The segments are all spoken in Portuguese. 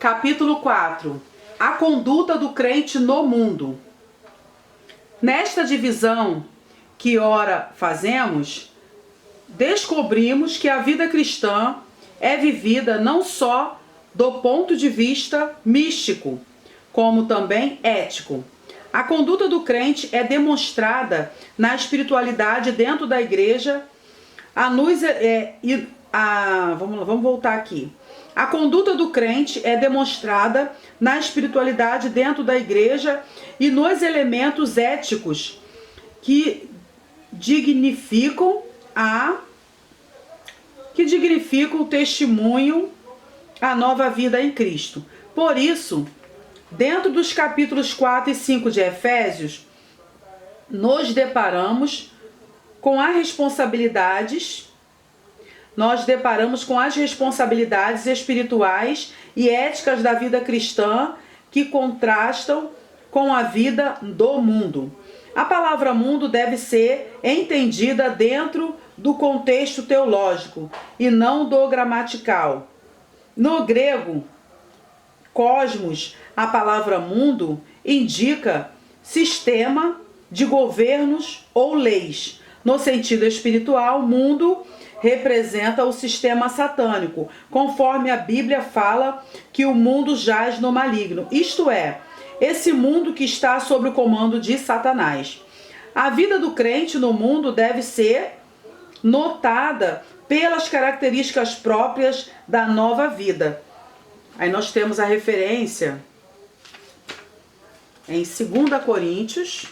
Capítulo 4. A conduta do crente no mundo. Nesta divisão que ora fazemos, descobrimos que a vida cristã é vivida não só do ponto de vista místico, como também ético. A conduta do crente é demonstrada na espiritualidade dentro da igreja. Vamos voltar aqui. A conduta do crente é demonstrada na espiritualidade dentro da igreja e nos elementos éticos que dignificam o testemunho, a nova vida em Cristo. Por isso, dentro dos capítulos 4 e 5 de Efésios, nos deparamos com as responsabilidades espirituais e éticas da vida cristã que contrastam com a vida do mundo. A palavra mundo deve ser entendida dentro do contexto teológico e não do gramatical. No grego, cosmos, a palavra mundo indica sistema de governos ou leis. No sentido espiritual, mundo representa o sistema satânico, conforme a Bíblia fala que o mundo jaz no maligno, isto é, esse mundo que está sob o comando de Satanás. A vida do crente no mundo deve ser notada pelas características próprias da nova vida. Aí nós temos a referência em 2 Coríntios,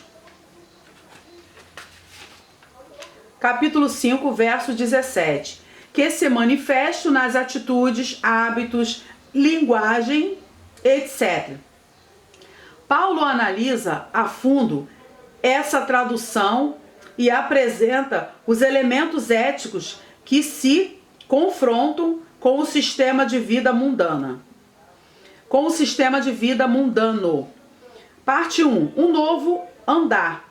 capítulo 5, verso 17, que se manifestam nas atitudes, hábitos, linguagem, etc. Paulo analisa a fundo essa tradução e apresenta os elementos éticos que se confrontam com o sistema de vida mundano. Parte 1. Um novo andar.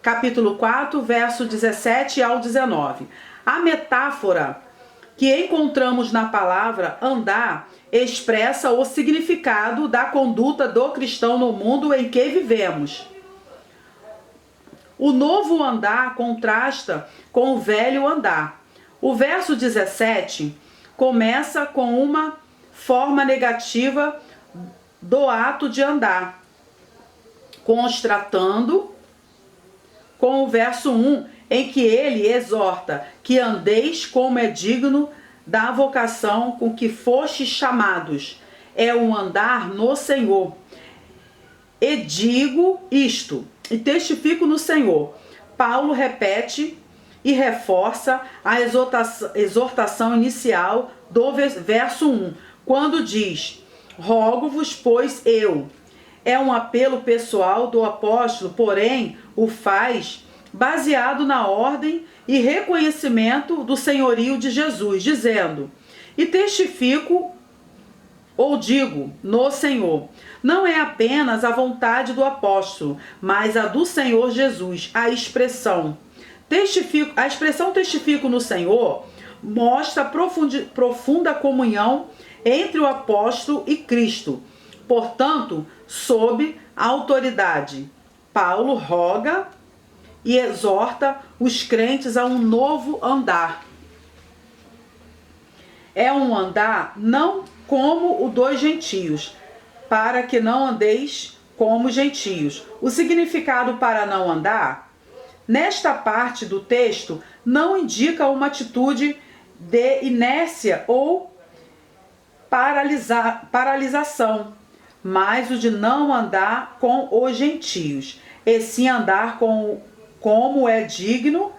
Capítulo 4, verso 17 ao 19. A metáfora que encontramos na palavra andar expressa o significado da conduta do cristão no mundo em que vivemos. O novo andar contrasta com o velho andar. O verso 17 começa com uma forma negativa do ato de andar, contrastando com o verso 1, em que ele exorta que andeis como é digno da vocação com que fostes chamados. É um andar no Senhor. E digo isto, e testifico no Senhor. Paulo repete e reforça a exortação inicial do verso 1, quando diz: rogo-vos, pois eu. É um apelo pessoal do apóstolo, porém o faz baseado na ordem e reconhecimento do senhorio de Jesus, dizendo: e testifico ou digo no Senhor. Não é apenas a vontade do apóstolo, mas a do Senhor Jesus. A expressão testifico no Senhor mostra profunda comunhão entre o apóstolo e Cristo. Portanto, sob a autoridade, Paulo roga e exorta os crentes a um novo andar. É um andar não como o dos gentios, para que não andeis como gentios. O significado para não andar, nesta parte do texto, não indica uma atitude de inércia ou paralisação, mas o de não andar com os gentios, e sim andar como é digno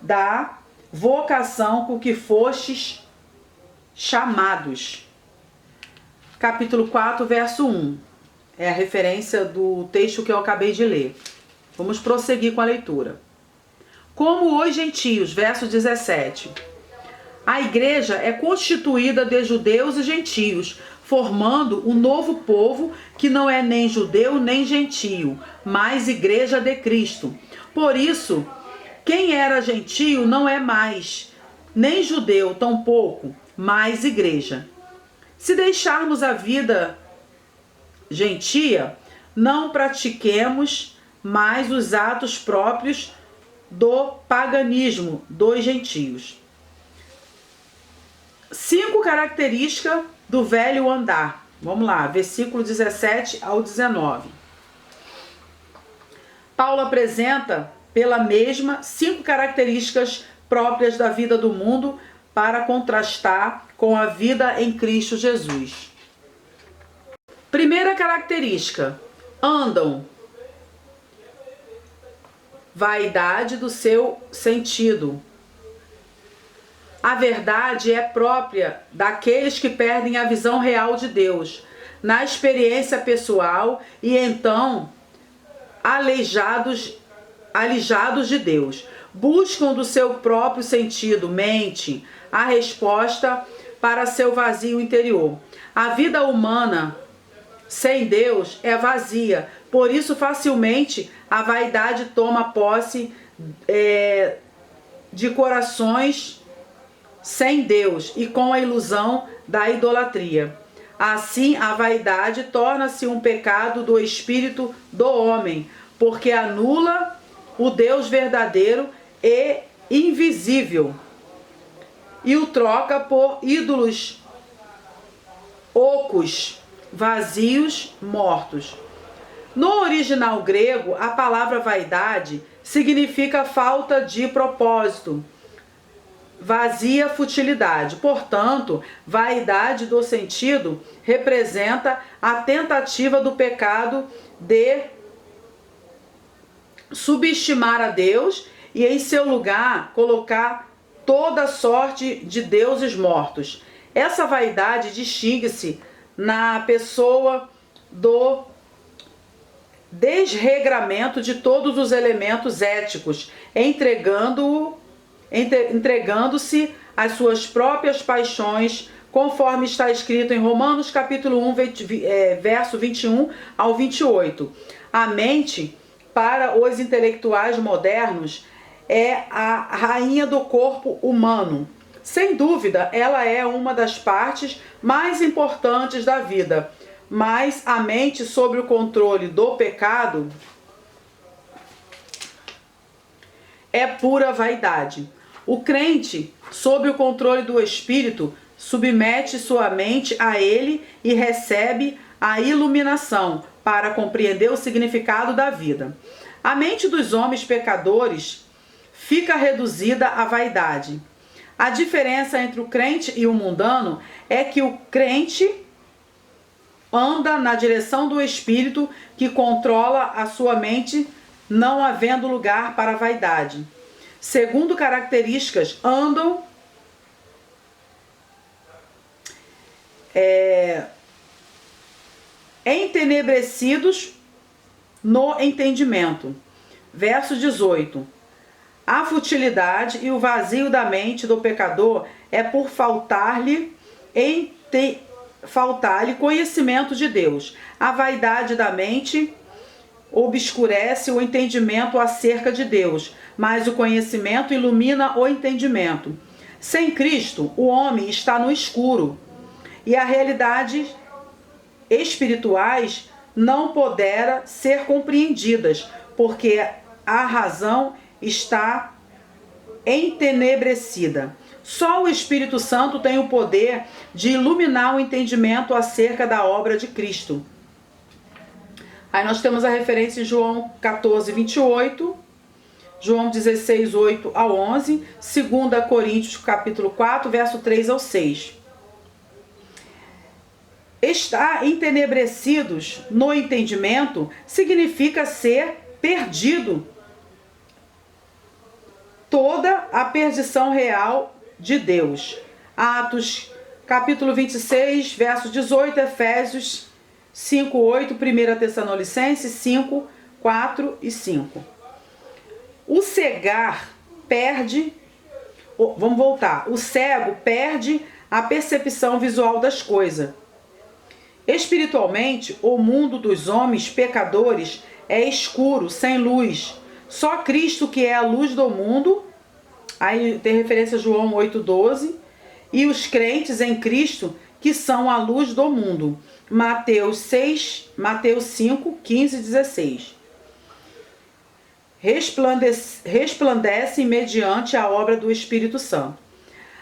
da vocação com que fostes chamados. Capítulo 4, verso 1. É a referência do texto que eu acabei de ler. Vamos prosseguir com a leitura. Como os gentios, verso 17. A igreja é constituída de judeus e gentios, formando um novo povo que não é nem judeu nem gentio, mas igreja de Cristo. Por isso, quem era gentio não é mais, nem judeu tampouco, mas igreja. Se deixarmos a vida gentia, não pratiquemos mais os atos próprios do paganismo dos gentios. 5 características do velho andar. Vamos lá, versículo 17 ao 19. Paulo apresenta pela mesma 5 características próprias da vida do mundo para contrastar com a vida em Cristo Jesus. Primeira característica: andam. Vaidade do seu sentido. A verdade é própria daqueles que perdem a visão real de Deus, na experiência pessoal e então alijados de Deus. Buscam do seu próprio sentido, mente, a resposta para seu vazio interior. A vida humana sem Deus é vazia, por isso facilmente a vaidade toma posse de corações sem Deus e com a ilusão da idolatria. Assim, a vaidade torna-se um pecado do espírito do homem, porque anula o Deus verdadeiro e invisível e o troca por ídolos ocos, vazios, mortos. No original grego, a palavra vaidade significa falta de propósito, vazia, futilidade. Portanto, vaidade do sentido representa a tentativa do pecado de subestimar a Deus e em seu lugar colocar toda sorte de deuses mortos. Essa vaidade distingue-se na pessoa do desregramento de todos os elementos éticos, entregando-se às suas próprias paixões, conforme está escrito em Romanos capítulo 1, verso 21 ao 28. A mente, para os intelectuais modernos, é a rainha do corpo humano. Sem dúvida, ela é uma das partes mais importantes da vida, mas a mente sob o controle do pecado é pura vaidade. O crente, sob o controle do Espírito, submete sua mente a ele e recebe a iluminação para compreender o significado da vida. A mente dos homens pecadores fica reduzida à vaidade. A diferença entre o crente e o mundano é que o crente anda na direção do Espírito que controla a sua mente, não havendo lugar para a vaidade. Segundo características, andam entenebrecidos no entendimento. Verso 18. A futilidade e o vazio da mente do pecador é por faltar-lhe conhecimento de Deus. A vaidade da mente obscurece o entendimento acerca de Deus, mas o conhecimento ilumina o entendimento. Sem Cristo, o homem está no escuro e as realidades espirituais não poderão ser compreendidas, porque a razão está entenebrecida. Só o Espírito Santo tem o poder de iluminar o entendimento acerca da obra de Cristo. Aí nós temos a referência em João 14, 28, João 16, 8 a 11, 2 Coríntios capítulo 4, verso 3 ao 6. Estar entenebrecidos no entendimento significa ser perdido. Toda a perdição real de Deus. Atos capítulo 26, verso 18, Efésios 5, 8, 1 Tessalonicenses 5, 4 e 5. O cegar perde, vamos voltar, o cego perde a percepção visual das coisas. Espiritualmente, o mundo dos homens pecadores é escuro, sem luz. Só Cristo, que é a luz do mundo, aí tem referência a João 8,12, e os crentes em Cristo, que são a luz do mundo. Mateus 5, 15 e 16. Resplandecem mediante a obra do Espírito Santo.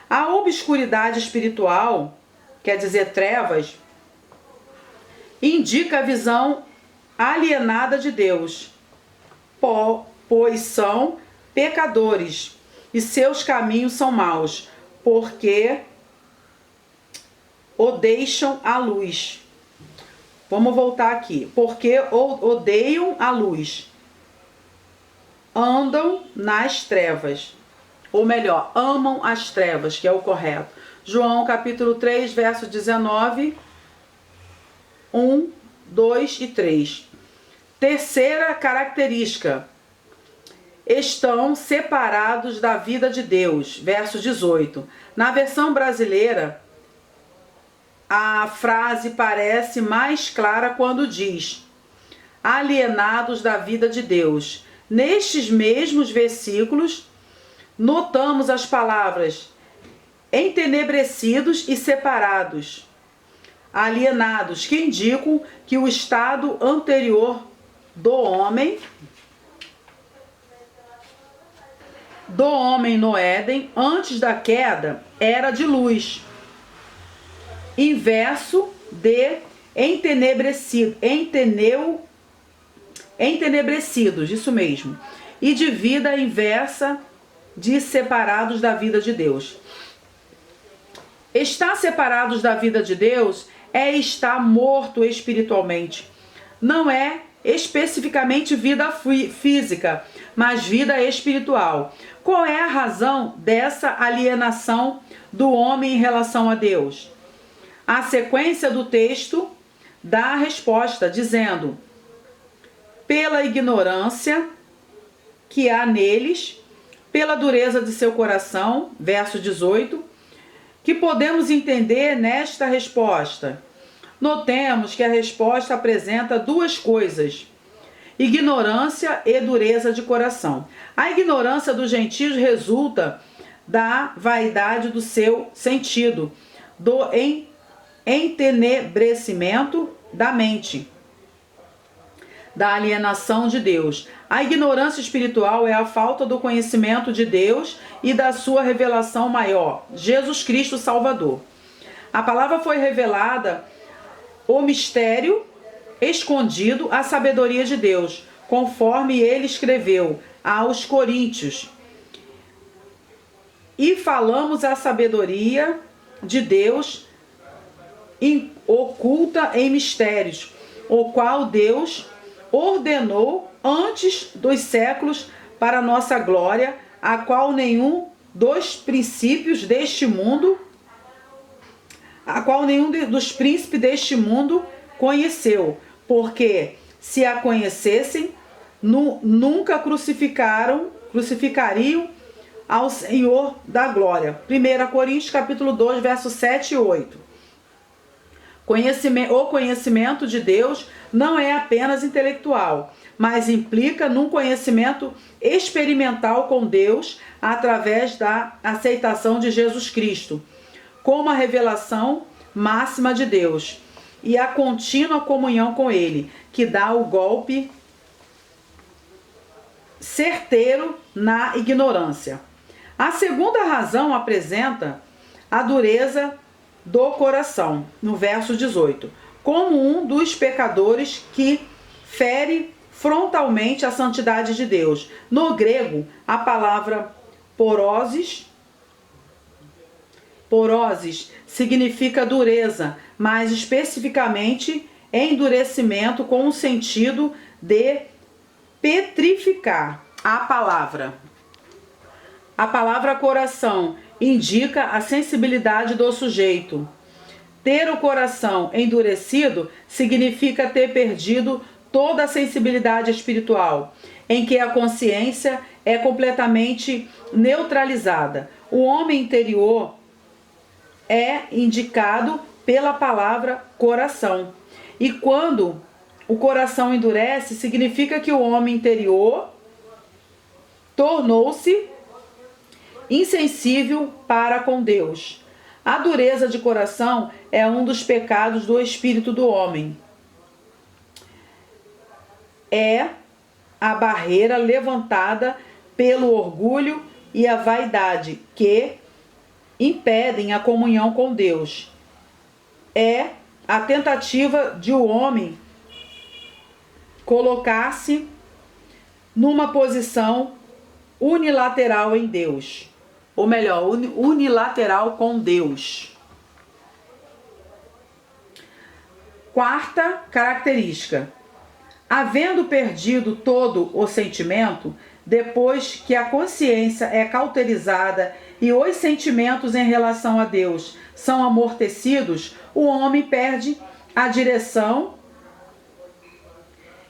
A obscuridade espiritual, quer dizer trevas, indica a visão alienada de Deus, pois são pecadores e seus caminhos são maus, porque odeiam a luz. Vamos voltar aqui. Porque odeiam a luz, andam nas trevas. Ou melhor, amam as trevas, que é o correto. João capítulo 3, verso 19, 1, 2 e 3. Terceira característica: estão separados da vida de Deus, verso 18. Na versão brasileira, a frase parece mais clara quando diz: alienados da vida de Deus. Nestes mesmos versículos, notamos as palavras entenebrecidos e separados, alienados, que indicam que o estado anterior do homem no Éden, antes da queda, era de luz. Inverso de entenebrecidos, isso mesmo. E de vida inversa de separados da vida de Deus. Estar separados da vida de Deus é estar morto espiritualmente. Não é especificamente vida física, mas vida espiritual. Qual é a razão dessa alienação do homem em relação a Deus? A sequência do texto dá a resposta, dizendo: pela ignorância que há neles, pela dureza de seu coração, verso 18, que podemos entender nesta resposta. Notemos que a resposta apresenta duas coisas: ignorância e dureza de coração. A ignorância dos gentios resulta da vaidade do seu sentido, do entenebrecimento da mente, da alienação de Deus. A ignorância espiritual é a falta do conhecimento de Deus e da sua revelação maior, Jesus Cristo Salvador. A palavra foi revelada, o mistério escondido, a sabedoria de Deus, conforme ele escreveu aos Coríntios. E falamos a sabedoria de Deus oculta em mistérios, o qual Deus ordenou antes dos séculos para nossa glória, a qual nenhum dos príncipes deste mundo conheceu, porque se a conhecessem, nunca crucificariam ao Senhor da glória. 1 Coríntios capítulo 2, versos 7 e 8. O conhecimento de Deus não é apenas intelectual, mas implica num conhecimento experimental com Deus através da aceitação de Jesus Cristo, como a revelação máxima de Deus e a contínua comunhão com Ele, que dá o golpe certeiro na ignorância. A segunda razão apresenta a dureza do coração, no verso 18, como um dos pecadores que fere frontalmente a santidade de Deus. No grego, a palavra poroses significa dureza, mas especificamente endurecimento com o sentido de petrificar. A palavra coração indica a sensibilidade do sujeito. Ter o coração endurecido significa ter perdido toda a sensibilidade espiritual, em que a consciência é completamente neutralizada. O homem interior é indicado pela palavra coração. E quando o coração endurece, significa que o homem interior tornou-se insensível para com Deus. A dureza de coração é um dos pecados do espírito do homem. É a barreira levantada pelo orgulho e a vaidade que impedem a comunhão com Deus. É a tentativa de o homem colocar-se numa posição unilateral em Deus, ou melhor, unilateral com Deus. Quarta característica: havendo perdido todo o sentimento, depois que a consciência é cauterizada e os sentimentos em relação a Deus são amortecidos, o homem perde a direção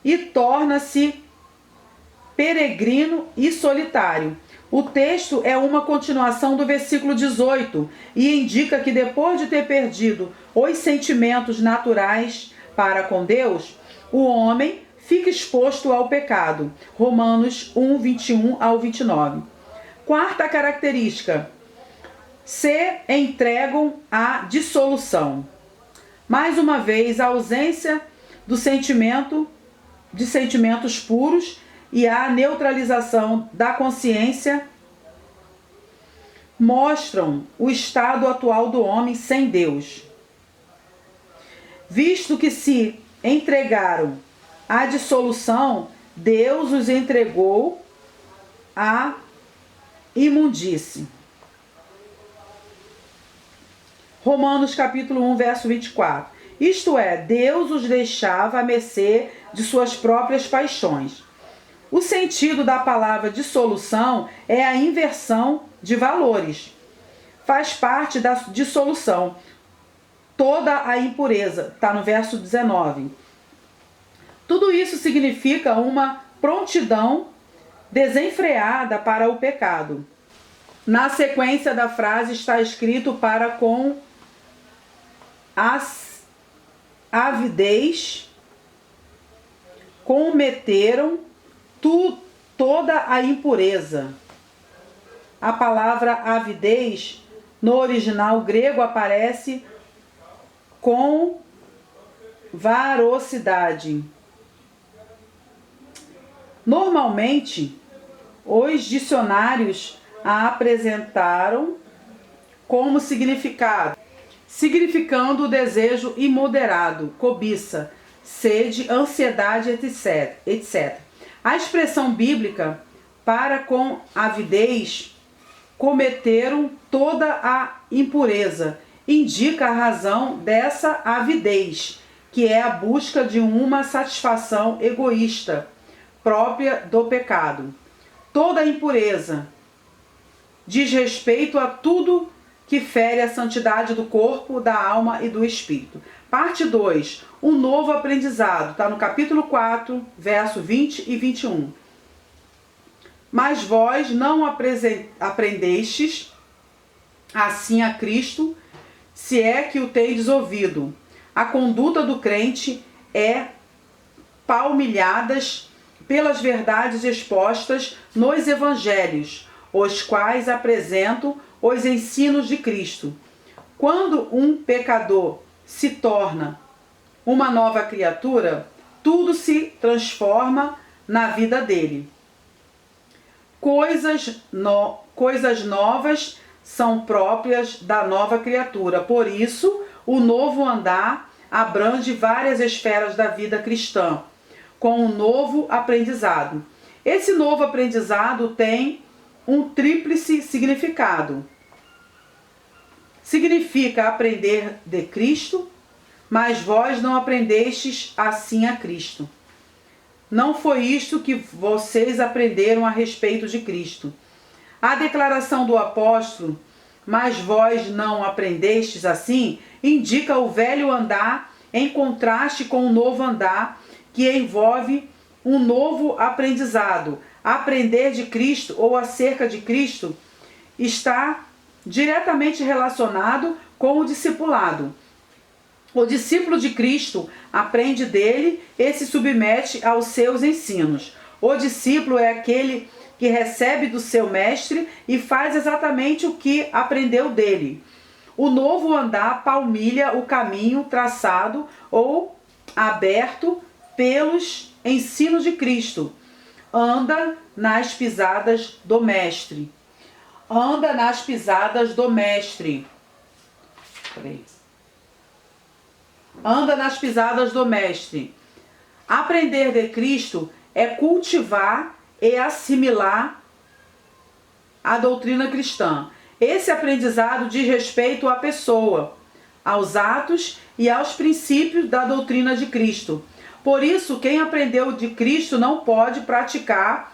e torna-se peregrino e solitário. O texto é uma continuação do versículo 18 e indica que depois de ter perdido os sentimentos naturais para com Deus, o homem fica exposto ao pecado. Romanos 1, 21 ao 29. Quarta característica: se entregam à dissolução. Mais uma vez, a ausência do sentimento, de sentimentos puros e a neutralização da consciência mostram o estado atual do homem sem Deus. Visto que se entregaram à dissolução, Deus os entregou à imundície. Romanos capítulo 1, verso 24. Isto é, Deus os deixava à mercê de suas próprias paixões. O sentido da palavra dissolução é a inversão de valores. Faz parte da dissolução toda a impureza, está no verso 19. Tudo isso significa uma prontidão desenfreada para o pecado. Na sequência da frase está escrito: para com as avidez cometeram toda a impureza. A palavra avidez no original grego aparece com varosidade. Normalmente, os dicionários a apresentaram como significado, significando o desejo imoderado, cobiça, sede, ansiedade, etc. A expressão bíblica para com avidez cometeram toda a impureza indica a razão dessa avidez, que é a busca de uma satisfação egoísta própria do pecado. Toda a impureza diz respeito a tudo que fere a santidade do corpo, da alma e do espírito. Parte 2. Um novo aprendizado. Está no capítulo 4, verso 20 e 21. Mas vós não aprendestes assim a Cristo, se é que o tendes ouvido. A conduta do crente é palmilhadas pelas verdades expostas nos evangelhos, os quais apresentam os ensinos de Cristo. Quando um pecador se torna uma nova criatura, tudo se transforma na vida dele. Coisas novas são próprias da nova criatura. Por isso, o novo andar abrange várias esferas da vida cristã, com um novo aprendizado. Esse novo aprendizado tem um tríplice significado. Significa aprender de Cristo, mas vós não aprendestes assim a Cristo. Não foi isto que vocês aprenderam a respeito de Cristo. A declaração do apóstolo, mas vós não aprendestes assim, indica o velho andar em contraste com o novo andar, que envolve um novo aprendizado. Aprender de Cristo ou acerca de Cristo está diretamente relacionado com o discipulado. O discípulo de Cristo aprende dele e se submete aos seus ensinos. O discípulo é aquele que recebe do seu mestre e faz exatamente o que aprendeu dele. O novo andar palmilha o caminho traçado ou aberto pelos ensinos de Cristo. Anda nas pisadas do Mestre. Anda nas pisadas do Mestre. Anda nas pisadas do Mestre. Aprender de Cristo é cultivar e assimilar a doutrina cristã. Esse aprendizado diz respeito à pessoa, aos atos e aos princípios da doutrina de Cristo. Por isso, quem aprendeu de Cristo não pode praticar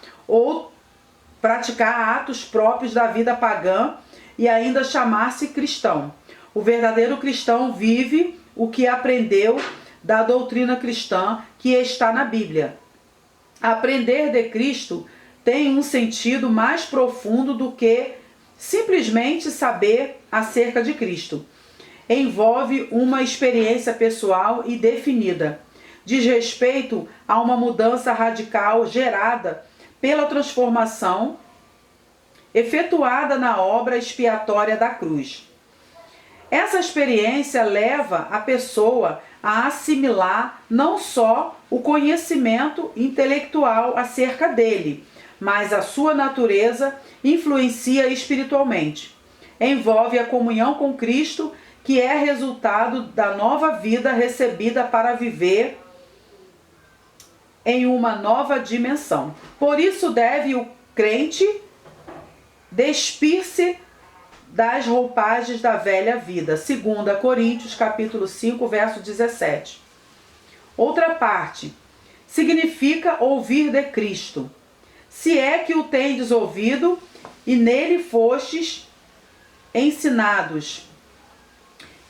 atos próprios da vida pagã e ainda chamar-se cristão. O verdadeiro cristão vive o que aprendeu da doutrina cristã que está na Bíblia. Aprender de Cristo tem um sentido mais profundo do que simplesmente saber acerca de Cristo. Envolve uma experiência pessoal e definida. Diz respeito a uma mudança radical gerada pela transformação efetuada na obra expiatória da cruz. Essa experiência leva a pessoa a assimilar não só o conhecimento intelectual acerca dele, mas a sua natureza influencia espiritualmente. Envolve a comunhão com Cristo, que é resultado da nova vida recebida para viver em uma nova dimensão. Por isso deve o crente despir-se das roupagens da velha vida. 2 Coríntios, capítulo 5, verso 17. Outra parte. Significa ouvir de Cristo. Se é que o tendes ouvido e nele fostes ensinados.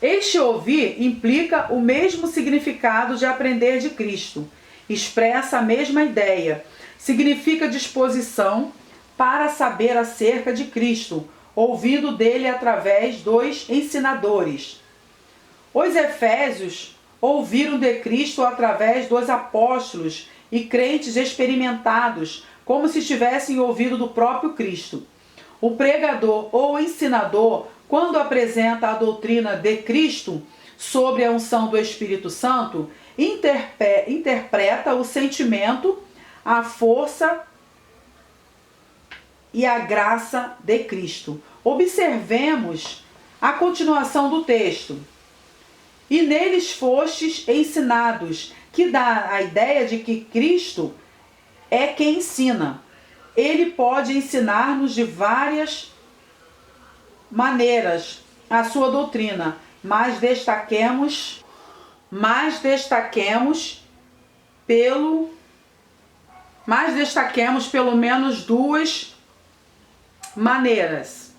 Este ouvir implica o mesmo significado de aprender de Cristo. Expressa a mesma ideia. Significa disposição para saber acerca de Cristo, ouvindo dele através dos ensinadores. Os efésios ouviram de Cristo através dos apóstolos e crentes experimentados, como se tivessem ouvido do próprio Cristo. O pregador ou ensinador, quando apresenta a doutrina de Cristo sobre a unção do Espírito Santo, interpreta o sentimento, a força e a graça de Cristo. Observemos a continuação do texto. E neles fostes ensinados, que dá a ideia de que Cristo é quem ensina. Ele pode ensinar-nos de várias maneiras a sua doutrina, mas destaquemos pelo menos duas maneiras.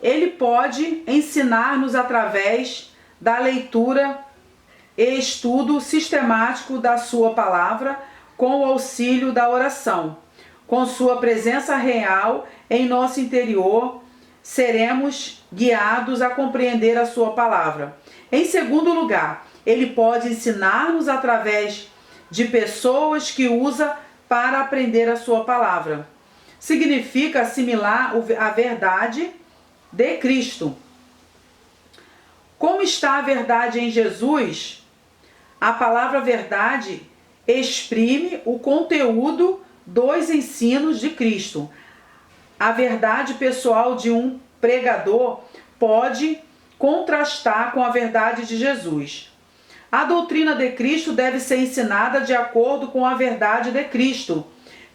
Ele pode ensinar-nos através da leitura e estudo sistemático da sua palavra, com o auxílio da oração. Com sua presença real em nosso interior, seremos guiados a compreender a sua palavra. Em segundo lugar, ele pode ensinar-nos através de pessoas que usa para aprender a sua palavra. Significa assimilar a verdade de Cristo. Como está a verdade em Jesus, a palavra verdade exprime o conteúdo dos ensinos de Cristo. A verdade pessoal de um pregador pode contrastar com a verdade de Jesus. A doutrina de Cristo deve ser ensinada de acordo com a verdade de Cristo,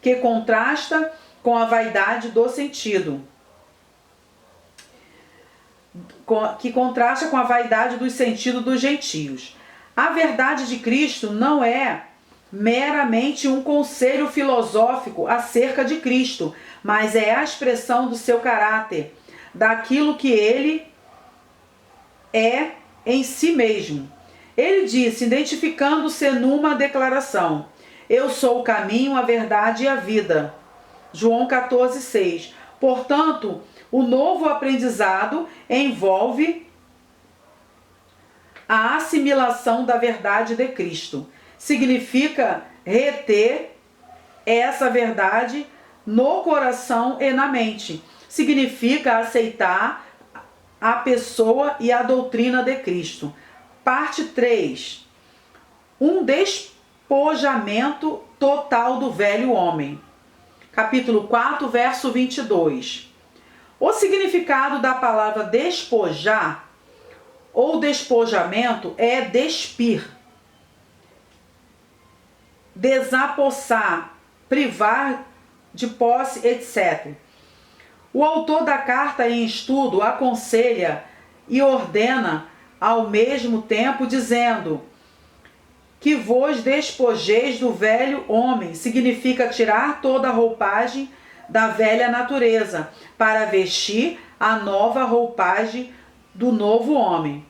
que contrasta com a vaidade do sentido. Que contrasta com a vaidade do sentido dos gentios. A verdade de Cristo não é meramente um conselho filosófico acerca de Cristo, mas é a expressão do seu caráter, daquilo que ele é em si mesmo. Ele disse, identificando-se numa declaração: eu sou o caminho, a verdade e a vida. João 14,6. Portanto, o novo aprendizado envolve a assimilação da verdade de Cristo. Significa reter essa verdade no coração e na mente. Significa aceitar a pessoa e a doutrina de Cristo. Parte 3. Um despojamento total do velho homem. Capítulo 4, verso 22. O significado da palavra despojar ou despojamento é despir, desapossar, privar de posse, etc. O autor da carta em estudo aconselha e ordena ao mesmo tempo, dizendo que vos despojeis do velho homem, significa tirar toda a roupagem da velha natureza, para vestir a nova roupagem do novo homem.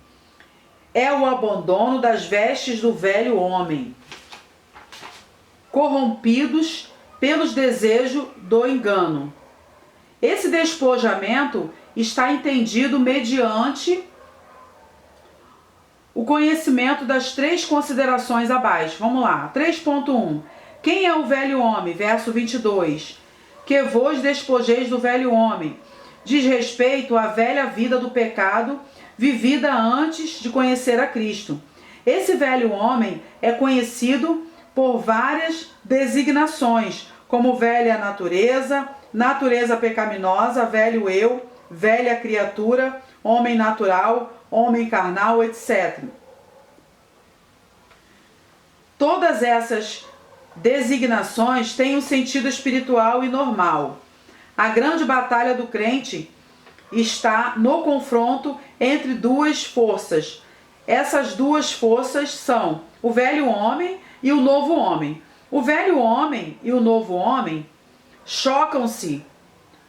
É o abandono das vestes do velho homem, corrompidos pelos desejos do engano. Esse despojamento está entendido mediante o conhecimento das 3 considerações abaixo. Vamos lá. 3.1. Quem é o velho homem? Verso 22. Que vos despojeis do velho homem. Diz respeito à velha vida do pecado, vivida antes de conhecer a Cristo. Esse velho homem é conhecido por várias designações, como velha natureza, natureza pecaminosa, velho eu, velha criatura, homem natural, homem carnal, etc. Todas essas designações têm um sentido espiritual e normal. A grande batalha do crente está no confronto entre 2 forças. Essas 2 forças são o velho homem e o novo homem. O velho homem e o novo homem chocam-se,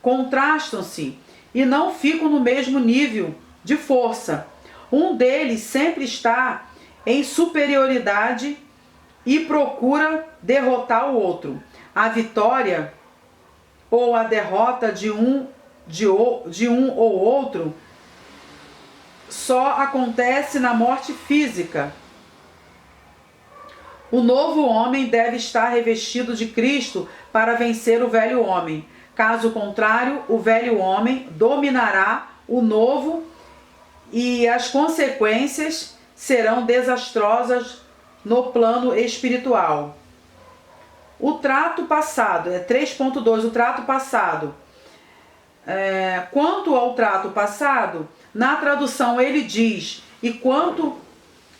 contrastam-se e não ficam no mesmo nível de força. Um deles sempre está em superioridade e procura derrotar o outro. A vitória ou a derrota de um ou outro só acontece na morte física. O novo homem deve estar revestido de Cristo para vencer o velho homem. Caso contrário, o velho homem dominará o novo e as consequências serão desastrosas no plano espiritual. O trato passado, 3.2, o trato passado. Quanto ao trato passado, na tradução ele diz, e quanto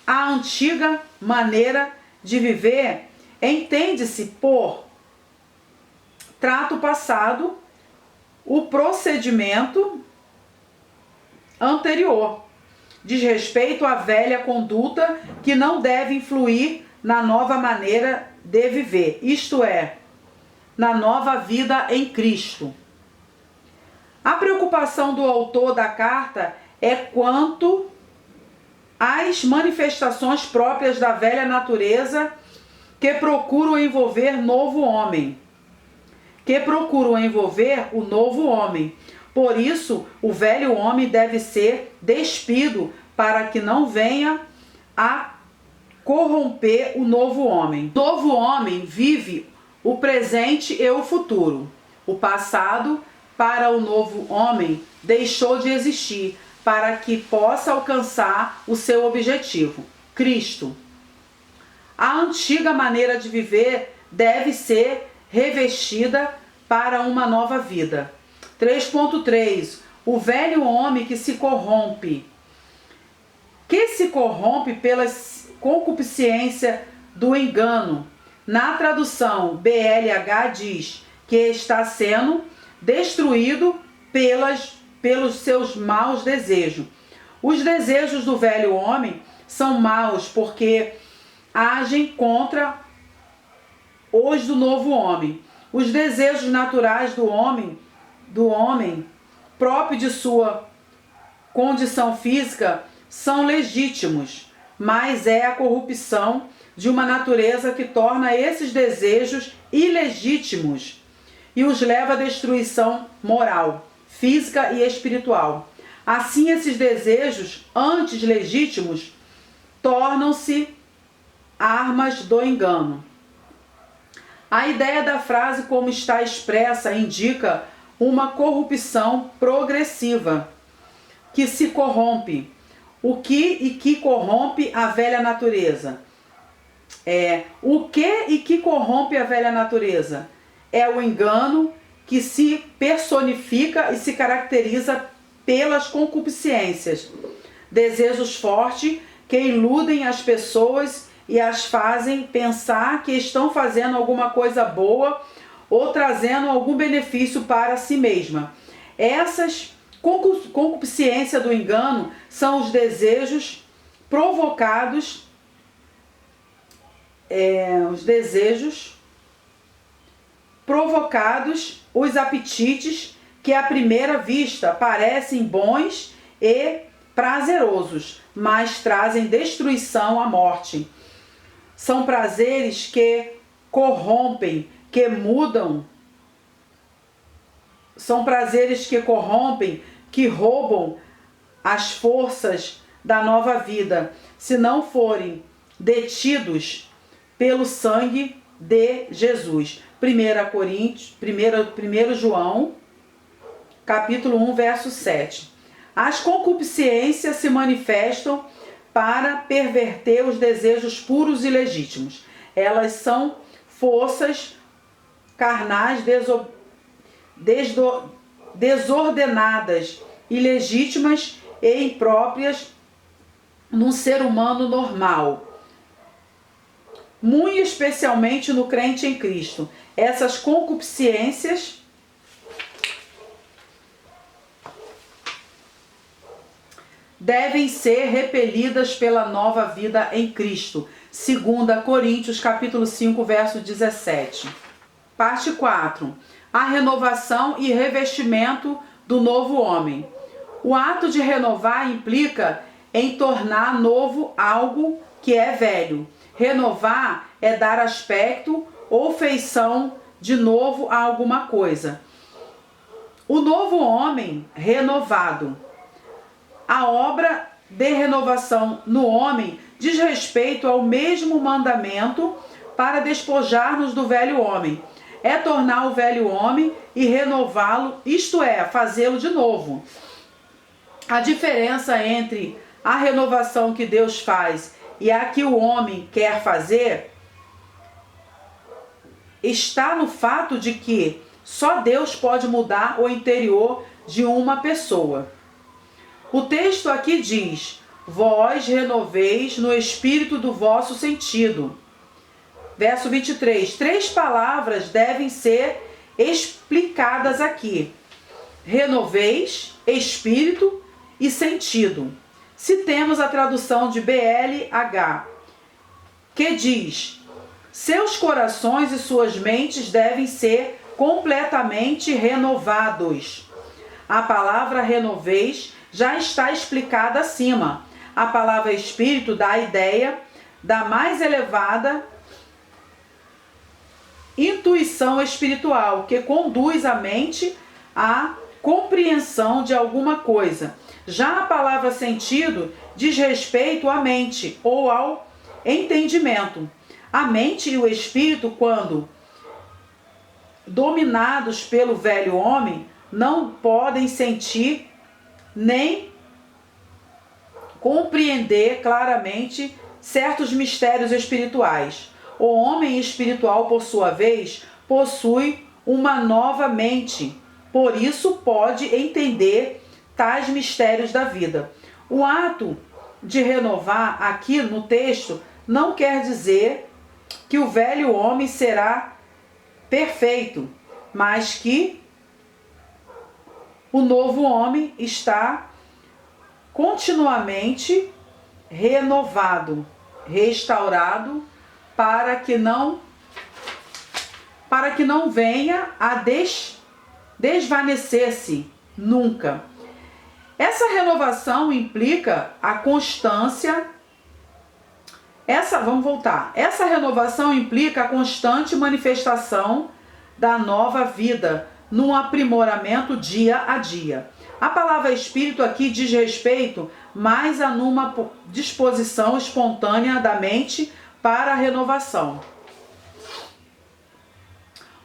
à antiga maneira de viver, entende-se por trato passado o procedimento anterior. Diz respeito à velha conduta que não deve influir na nova maneira de viver, isto é, na nova vida em Cristo. A preocupação do autor da carta é quanto às manifestações próprias da velha natureza que procuram envolver novo homem. o novo homem. Por isso, o velho homem deve ser despido para que não venha a corromper o novo homem. O novo homem vive o presente e o futuro. O passado, para o novo homem, deixou de existir para que possa alcançar o seu objetivo, Cristo. A antiga maneira de viver deve ser revestida para uma nova vida. 3.3. O velho homem que se corrompe pela concupiscência do engano. Na tradução BLH diz que está sendo destruído pelos seus maus desejos. Os desejos do velho homem são maus porque agem contra os do novo homem. Os desejos naturais do homem, próprio de sua condição física, são legítimos, mas é a corrupção de uma natureza que torna esses desejos ilegítimos e os leva à destruição moral, física e espiritual. Assim, esses desejos, antes legítimos, tornam-se armas do engano. A ideia da frase, como está expressa, indica uma corrupção progressiva. que se corrompe. O que e que corrompe a velha natureza? O que e que corrompe a velha natureza? É o engano que se personifica e se caracteriza pelas concupiscências, desejos fortes que iludem as pessoas e as fazem pensar que estão fazendo alguma coisa boa ou trazendo algum benefício para si mesma. Essas concupiscências do engano são os desejos provocados, os apetites que à primeira vista parecem bons e prazerosos, mas trazem destruição à morte. São prazeres que corrompem, que mudam. São prazeres que corrompem, que roubam as forças da nova vida, se não forem detidos pelo sangue de Jesus. 1 João, capítulo 1, verso 7. As concupiscências se manifestam para perverter os desejos puros e legítimos. Elas são forças carnais desordenadas, ilegítimas e impróprias num ser humano normal, muito especialmente no crente em Cristo. Essas concupiscências devem ser repelidas pela nova vida em Cristo. 2 Coríntios, capítulo 5, verso 17. Parte 4. A renovação e revestimento do novo homem. O ato de renovar implica em tornar novo algo que é velho. Renovar é dar aspecto ou feição de novo a alguma coisa. O novo homem renovado. A obra de renovação no homem diz respeito ao mesmo mandamento para despojar-nos do velho homem. É tornar o velho homem e renová-lo, isto é, fazê-lo de novo. A diferença entre a renovação que Deus faz e a que o homem quer fazer está no fato de que só Deus pode mudar o interior de uma pessoa. O texto aqui diz: vós renoveis no espírito do vosso sentido. Verso 23. 3 palavras devem ser explicadas aqui: renoveis, espírito e sentido. Se temos a tradução de BLH, que diz: seus corações e suas mentes devem ser completamente renovados. A palavra renoveis já está explicada acima. A palavra espírito dá a ideia da mais elevada intuição espiritual, que conduz a mente à compreensão de alguma coisa. Já a palavra sentido diz respeito à mente ou ao entendimento. A mente e o espírito, quando dominados pelo velho homem, não podem sentir nem compreender claramente certos mistérios espirituais. O homem espiritual, por sua vez, possui uma nova mente, por isso pode entender tais mistérios da vida. O ato de renovar aqui no texto não quer dizer que o velho homem será perfeito, mas que o novo homem está continuamente renovado, restaurado, para que não venha a desvanecer-se nunca. Essa renovação implica a constância. Essa renovação implica a constante manifestação da nova vida, num aprimoramento dia a dia. A palavra espírito aqui diz respeito mais a numa disposição espontânea da mente para a renovação.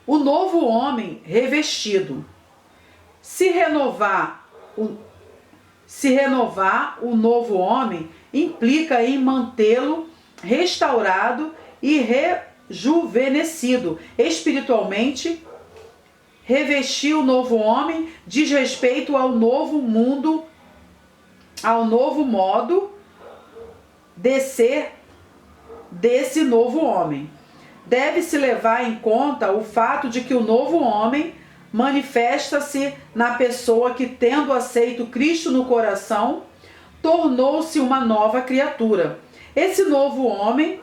O novo homem revestido. Se renovar Se renovar o novo homem implica em mantê-lo restaurado e rejuvenescido espiritualmente. Revestir o novo homem diz respeito ao novo mundo, ao novo modo de ser desse novo homem. Deve-se levar em conta o fato de que o novo homem manifesta-se na pessoa que, tendo aceito Cristo no coração, tornou-se uma nova criatura. Esse novo homem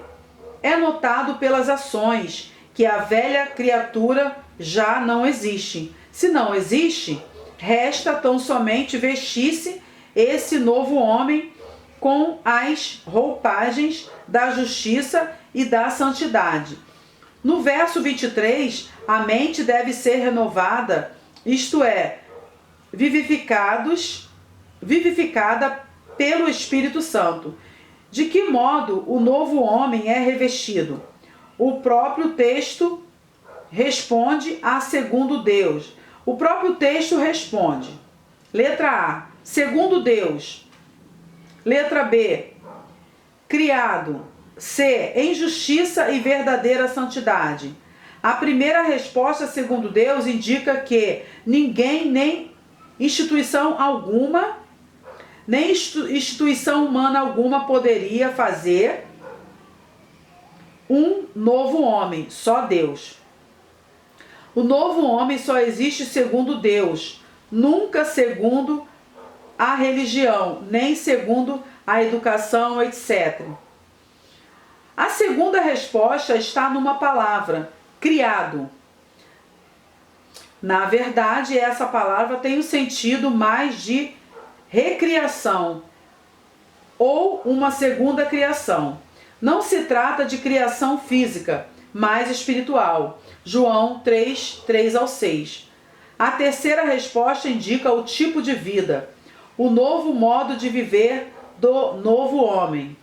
é notado pelas ações, que a velha criatura já não existe. Se não existe, resta tão somente vestir-se esse novo homem com as roupagens da justiça e da santidade. No verso 23, a mente deve ser renovada, isto é, vivificada pelo Espírito Santo. De que modo o novo homem é revestido? O próprio texto responde a segundo Deus. O próprio texto responde. Letra A, segundo Deus. Letra B, criado. C, em justiça e verdadeira santidade. A primeira resposta, segundo Deus, indica que ninguém, nem instituição alguma, nem instituição humana alguma poderia fazer um novo homem, só Deus. O novo homem só existe segundo Deus, nunca segundo a religião, nem segundo a educação, etc. A segunda resposta está numa palavra, criado. Na verdade, essa palavra tem um sentido mais de recriação ou uma segunda criação. Não se trata de criação física, mas espiritual. João 3, 3 ao 6. A terceira resposta indica o tipo de vida, o novo modo de viver do novo homem,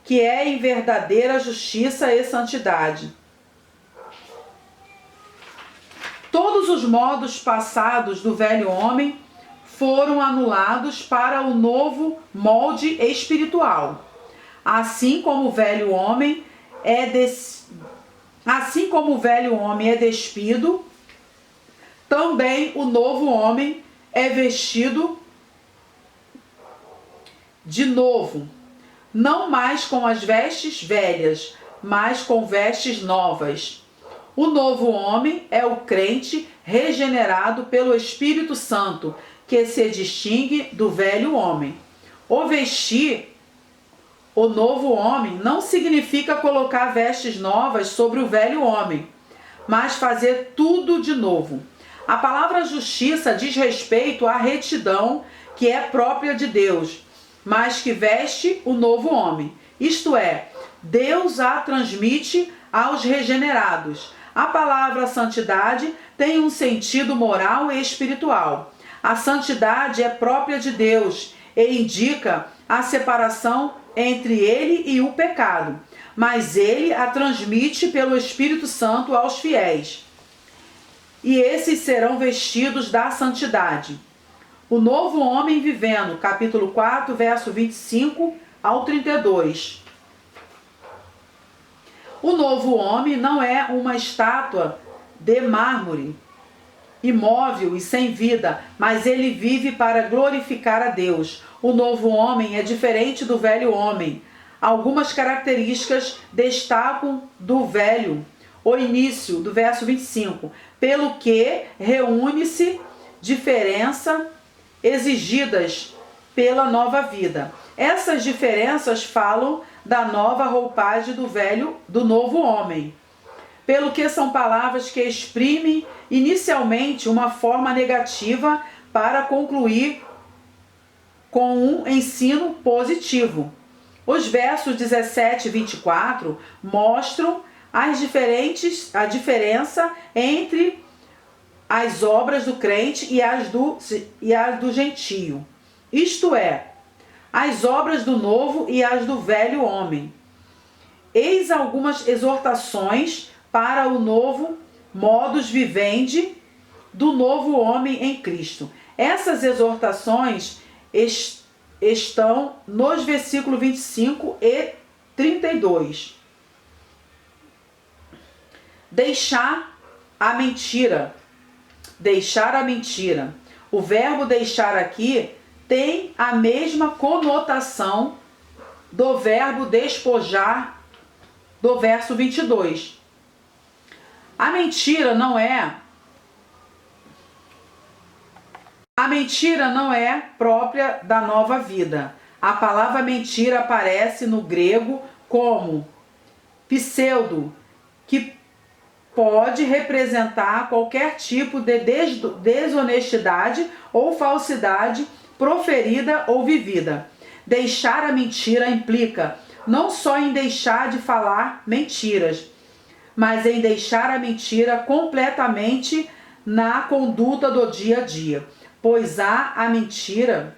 que é em verdadeira justiça e santidade. Todos os modos passados do velho homem foram anulados para o novo molde espiritual. Assim como o velho homem é despido, também o novo homem é vestido de novo, não mais com as vestes velhas, mas com vestes novas. O novo homem é o crente regenerado pelo Espírito Santo, que se distingue do velho homem. O vestir o novo homem não significa colocar vestes novas sobre o velho homem, mas fazer tudo de novo. A palavra justiça diz respeito à retidão que é própria de Deus, mas que veste o novo homem. Isto é, Deus a transmite aos regenerados. A palavra santidade tem um sentido moral e espiritual. A santidade é própria de Deus e indica a separação entre ele e o pecado, mas ele a transmite pelo Espírito Santo aos fiéis. E esses serão vestidos da santidade. O novo homem vivendo, capítulo 4, verso 25 ao 32. O novo homem não é uma estátua de mármore, imóvel e sem vida, mas ele vive para glorificar a Deus. O novo homem é diferente do velho homem. Algumas características destacam do velho. O início do verso 25, pelo que reúne-se diferença exigidas pela nova vida. Essas diferenças falam da nova roupagem do novo homem, pelo que são palavras que exprimem inicialmente uma forma negativa para concluir com um ensino positivo. Os versos 17 e 24 mostram a diferença entre as obras do crente e as do gentio. Isto é, as obras do novo e as do velho homem. Eis algumas exortações para o novo modus vivendi do novo homem em Cristo. Essas exortações estão nos versículos 25 e 32. Deixar a mentira. Deixar a mentira. O verbo deixar aqui tem a mesma conotação do verbo despojar do verso 22. A mentira não é própria da nova vida. A palavra mentira aparece no grego como pseudo, que pode representar qualquer tipo de desonestidade ou falsidade proferida ou vivida. Deixar a mentira implica não só em deixar de falar mentiras, mas em deixar a mentira completamente na conduta do dia a dia. Pois a mentira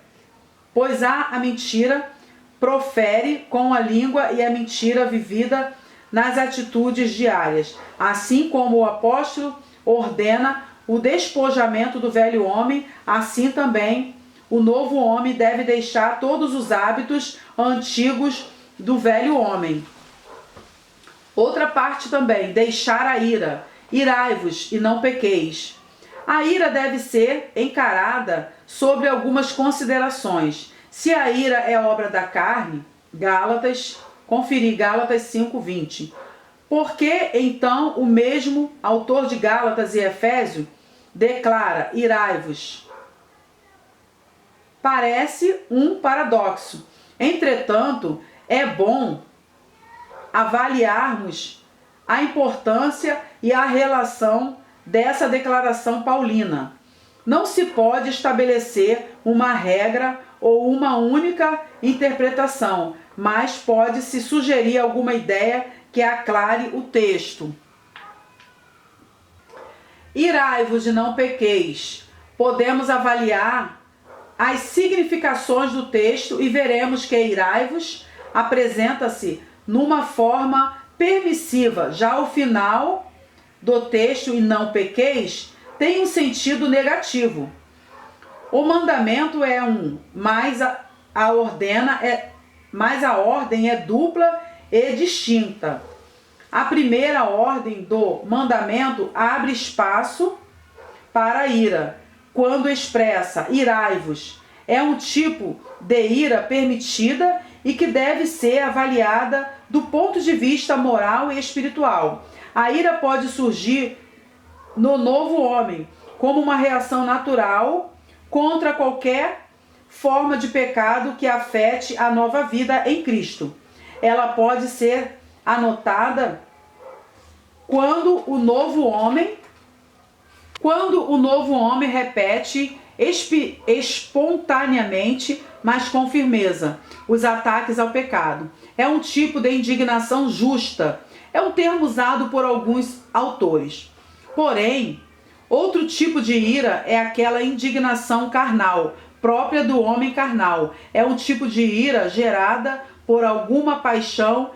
profere com a língua e a mentira vivida nas atitudes diárias. Assim como o apóstolo ordena o despojamento do velho homem, assim também o novo homem deve deixar todos os hábitos antigos do velho homem. Outra parte também, deixar a ira. Irai-vos e não pequeis. A ira deve ser encarada sobre algumas considerações. Se a ira é obra da carne, conferir Gálatas 5:20. Por que então o mesmo autor de Gálatas e Efésios declara irai-vos? Parece um paradoxo. Entretanto, é bom avaliarmos a importância e a relação dessa declaração paulina. Não se pode estabelecer uma regra ou uma única interpretação, mas pode-se sugerir alguma ideia que aclare o texto. Irai-vos e não pequeis. Podemos avaliar as significações do texto e veremos que irai-vos apresenta-se numa forma permissiva. Já o final do texto, e não pequeis, tem um sentido negativo. O mandamento é mas a ordem é dupla e distinta. A primeira ordem do mandamento abre espaço para a ira, quando expressa irai-vos. É um tipo de ira permitida e que deve ser avaliada do ponto de vista moral e espiritual. A ira pode surgir no novo homem como uma reação natural contra qualquer forma de pecado que afete a nova vida em Cristo. Ela pode ser anotada quando o novo homem repete espontaneamente, mas com firmeza, os ataques ao pecado. É um tipo de indignação justa. É um termo usado por alguns autores. Porém, outro tipo de ira é aquela indignação carnal, própria do homem carnal. É um tipo de ira gerada por alguma paixão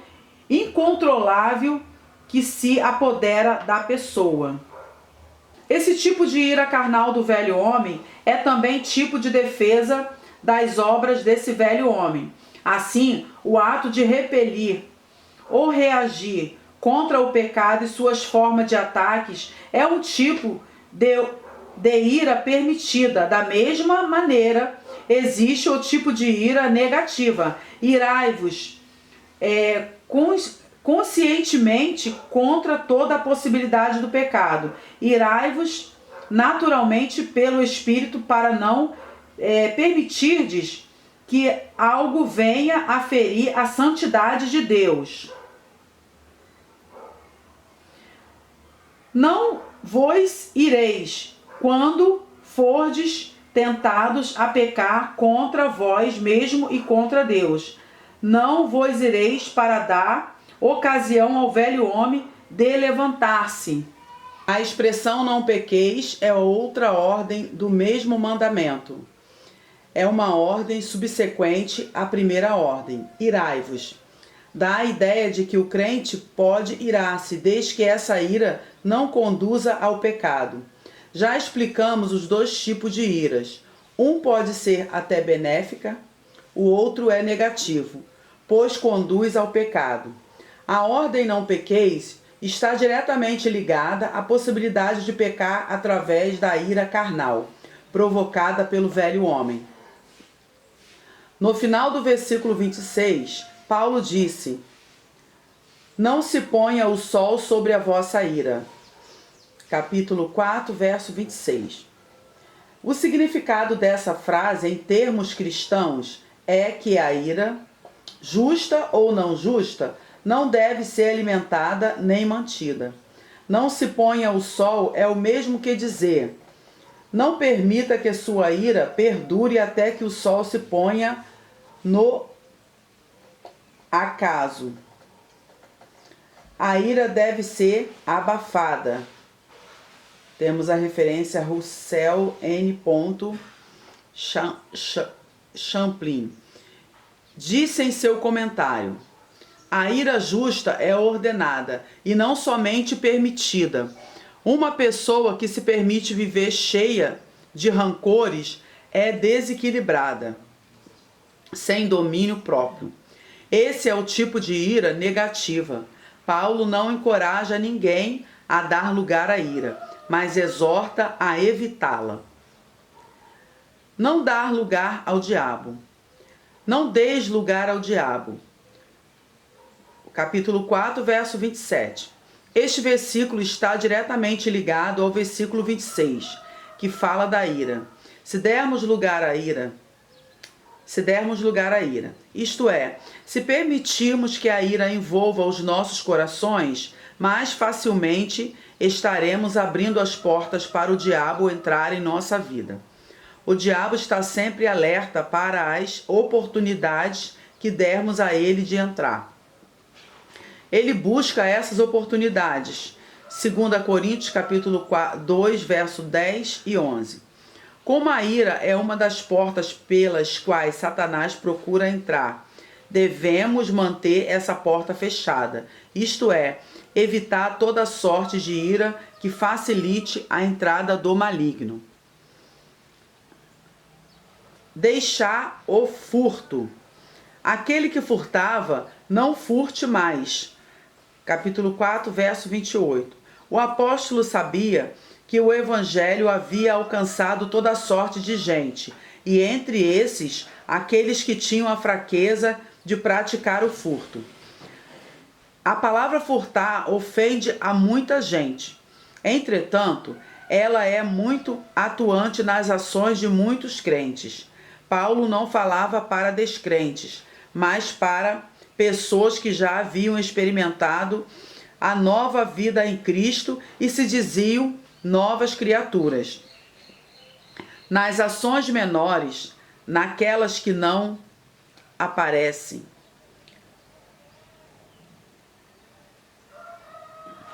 incontrolável que se apodera da pessoa. Esse tipo de ira carnal do velho homem é também tipo de defesa das obras desse velho homem. Assim, o ato de repelir ou reagir contra o pecado e suas formas de ataques é um tipo de ira permitida. Da mesma maneira, existe o tipo de ira negativa. Irai-vos conscientemente contra toda a possibilidade do pecado. Irai-vos naturalmente pelo Espírito para não permitirdes que algo venha a ferir a santidade de Deus. Não vos ireis quando fordes tentados a pecar contra vós mesmo e contra Deus. Não vos ireis para dar ocasião ao velho homem de levantar-se. A expressão não pequeis é outra ordem do mesmo mandamento. É uma ordem subsequente à primeira ordem, irai-vos. Dá a ideia de que o crente pode irar-se, desde que essa ira não conduza ao pecado. Já explicamos os dois tipos de iras. Um pode ser até benéfica, o outro é negativo, pois conduz ao pecado. A ordem não pequeis está diretamente ligada à possibilidade de pecar através da ira carnal, provocada pelo velho homem. No final do versículo 26, Paulo disse: não se ponha o sol sobre a vossa ira. Capítulo 4, verso 26. O significado dessa frase em termos cristãos é que a ira, justa ou não justa, não deve ser alimentada nem mantida. Não se ponha o sol é o mesmo que dizer: não permita que sua ira perdure até que o sol se ponha no acaso. A ira deve ser abafada. Temos a referência Russell N. Champlin. Disse em seu comentário: a ira justa é ordenada e não somente permitida. Uma pessoa que se permite viver cheia de rancores é desequilibrada, sem domínio próprio. Esse é o tipo de ira negativa. Paulo não encoraja ninguém a dar lugar à ira, mas exorta a evitá-la. Não dar lugar ao diabo. Não deis lugar ao diabo. Capítulo 4, verso 27. Este versículo está diretamente ligado ao versículo 26, que fala da ira. Se dermos lugar à ira, isto é, se permitirmos que a ira envolva os nossos corações, mais facilmente estaremos abrindo as portas para o diabo entrar em nossa vida. O diabo está sempre alerta para as oportunidades que dermos a ele de entrar. Ele busca essas oportunidades. 2 Coríntios capítulo 2, verso 10 e 11. Como a ira é uma das portas pelas quais Satanás procura entrar, devemos manter essa porta fechada, isto é, evitar toda sorte de ira que facilite a entrada do maligno. Deixar o furto. Aquele que furtava, não furte mais. Capítulo 4, verso 28. O apóstolo sabia que o evangelho havia alcançado toda sorte de gente, e entre esses, aqueles que tinham a fraqueza de praticar o furto. A palavra furtar ofende a muita gente. Entretanto, ela é muito atuante nas ações de muitos crentes. Paulo não falava para descrentes, mas para pessoas que já haviam experimentado a nova vida em Cristo e se diziam novas criaturas. Nas ações menores, naquelas que não aparecem.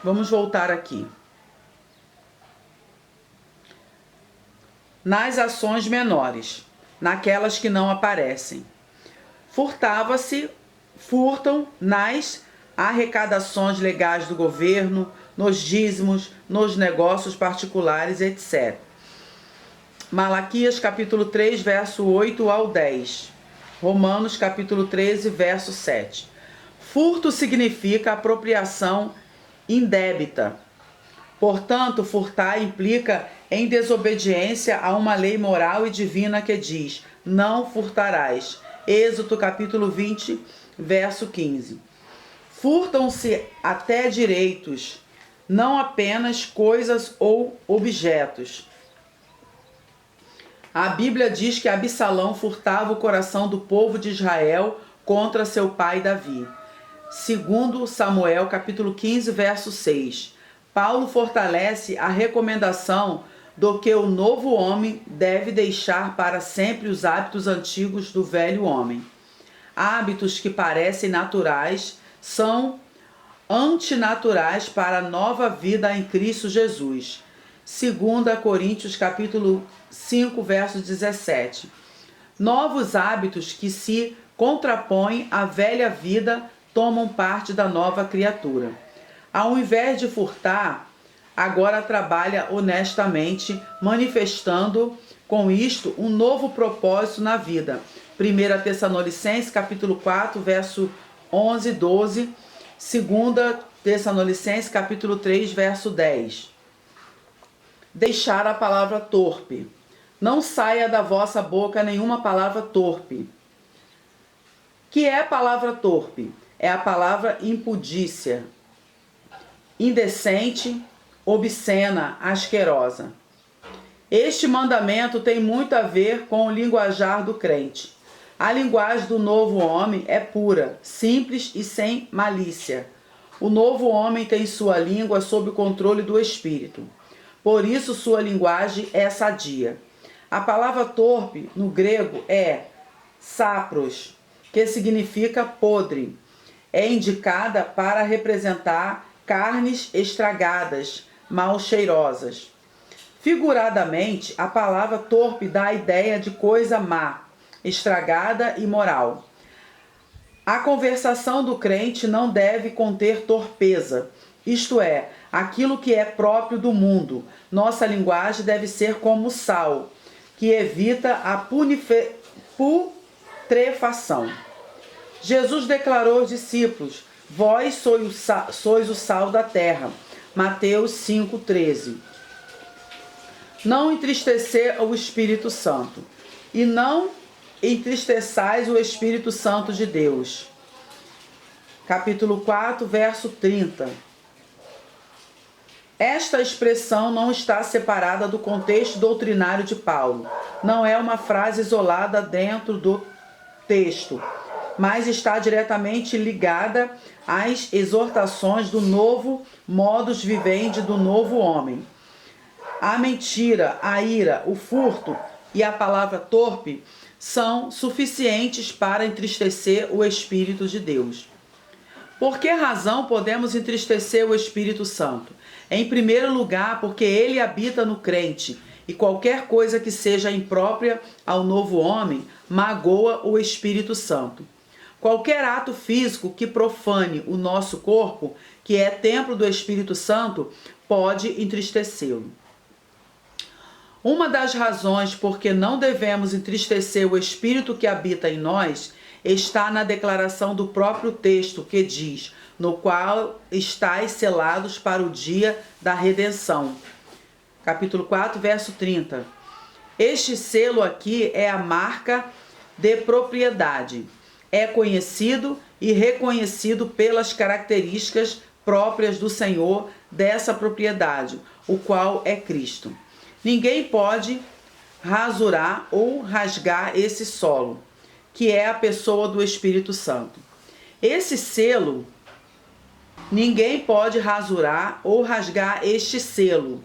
Vamos voltar aqui. Nas ações menores, naquelas que não aparecem. Furtam nas arrecadações legais do governo, nos dízimos, nos negócios particulares, etc. Malaquias capítulo 3, verso 8 ao 10. Romanos capítulo 13, verso 7. Furto significa apropriação indébita. Portanto, furtar implica em desobediência a uma lei moral e divina que diz: não furtarás. Êxodo capítulo 20, verso 15. Furtam-se até direitos, não apenas coisas ou objetos. A Bíblia diz que Absalão furtava o coração do povo de Israel contra seu pai Davi. Segundo Samuel, capítulo 15, verso 6. Paulo fortalece a recomendação do que o novo homem deve deixar para sempre os hábitos antigos do velho homem. Hábitos que parecem naturais são antinaturais para a nova vida em Cristo Jesus. 2 Coríntios capítulo 5, verso 17. Novos hábitos que se contrapõem à velha vida tomam parte da nova criatura. Ao invés de furtar, agora trabalha honestamente, manifestando com isto, um novo propósito na vida. 1 Tessalonicenses, capítulo 4, verso 11 e 12. 2 Tessalonicenses, capítulo 3, verso 10. Deixar a palavra torpe. Não saia da vossa boca nenhuma palavra torpe. Que é a palavra torpe? É a palavra impudícia, indecente, obscena, asquerosa. Este mandamento tem muito a ver com o linguajar do crente. A linguagem do novo homem é pura, simples e sem malícia. O novo homem tem sua língua sob o controle do Espírito. Por isso sua linguagem é sadia. A palavra torpe no grego é sapros, que significa podre. É indicada para representar carnes estragadas, mal cheirosas. Figuradamente, a palavra torpe dá a ideia de coisa má, estragada e imoral. A conversação do crente não deve conter torpeza, isto é, aquilo que é próprio do mundo. Nossa linguagem deve ser como sal, que evita a putrefação. Jesus declarou aos discípulos: vós sois o sal da terra. Mateus 5,13. Não entristecer o Espírito Santo. E não entristeçais o Espírito Santo de Deus. Capítulo 4, verso 30. Esta expressão não está separada do contexto doutrinário de Paulo. Não é uma frase isolada dentro do texto, mas está diretamente ligada às exortações do novo modus vivendi do novo homem. A mentira, a ira, o furto e a palavra torpe são suficientes para entristecer o Espírito de Deus. Por que razão podemos entristecer o Espírito Santo? Em primeiro lugar, porque ele habita no crente, e qualquer coisa que seja imprópria ao novo homem magoa o Espírito Santo. Qualquer ato físico que profane o nosso corpo, que é templo do Espírito Santo, pode entristecê-lo. Uma das razões por que não devemos entristecer o Espírito que habita em nós está na declaração do próprio texto que diz: no qual estáis selados para o dia da redenção. Capítulo 4, verso 30. Este selo aqui é a marca de propriedade. É conhecido e reconhecido pelas características próprias do Senhor dessa propriedade, o qual é Cristo. Ninguém pode rasurar ou rasgar esse solo, que é a pessoa do Espírito Santo. Esse selo, ninguém pode rasurar ou rasgar este selo,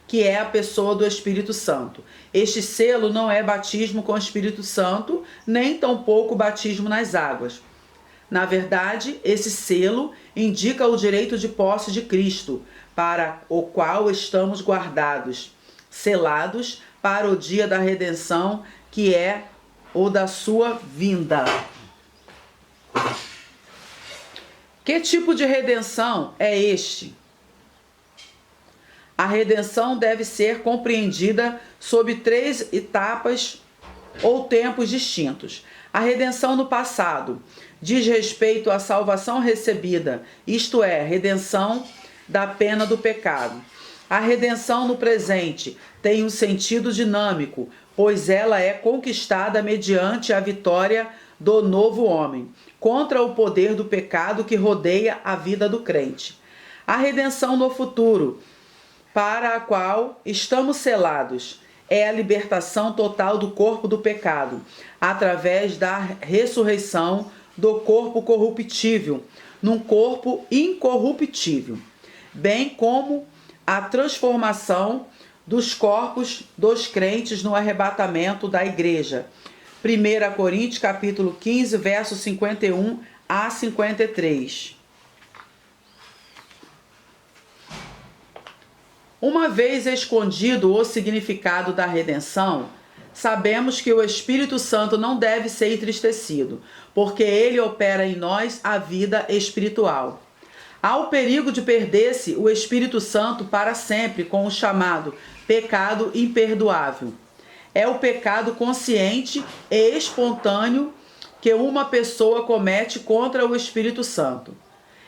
que é a pessoa do Espírito Santo. Este selo não é batismo com o Espírito Santo, nem tampouco batismo nas águas. Na verdade, esse selo indica o direito de posse de Cristo, para o qual estamos guardados, selados para o dia da redenção, que é o da sua vinda. Que tipo de redenção é este? A redenção deve ser compreendida sob 3 etapas ou tempos distintos. A redenção no passado diz respeito à salvação recebida, isto é, redenção da pena do pecado. A redenção no presente tem um sentido dinâmico, pois ela é conquistada mediante a vitória do novo homem contra o poder do pecado que rodeia a vida do crente. A redenção no futuro, para a qual estamos selados, é a libertação total do corpo do pecado, através da ressurreição do corpo corruptível num corpo incorruptível, bem como a transformação dos corpos dos crentes no arrebatamento da igreja. 1 Coríntios capítulo 15, versos 51 a 53. Uma vez escondido o significado da redenção, sabemos que o Espírito Santo não deve ser entristecido, porque ele opera em nós a vida espiritual. Há o perigo de perder-se o Espírito Santo para sempre com o chamado pecado imperdoável. é o pecado consciente e espontâneo que uma pessoa comete contra o Espírito Santo.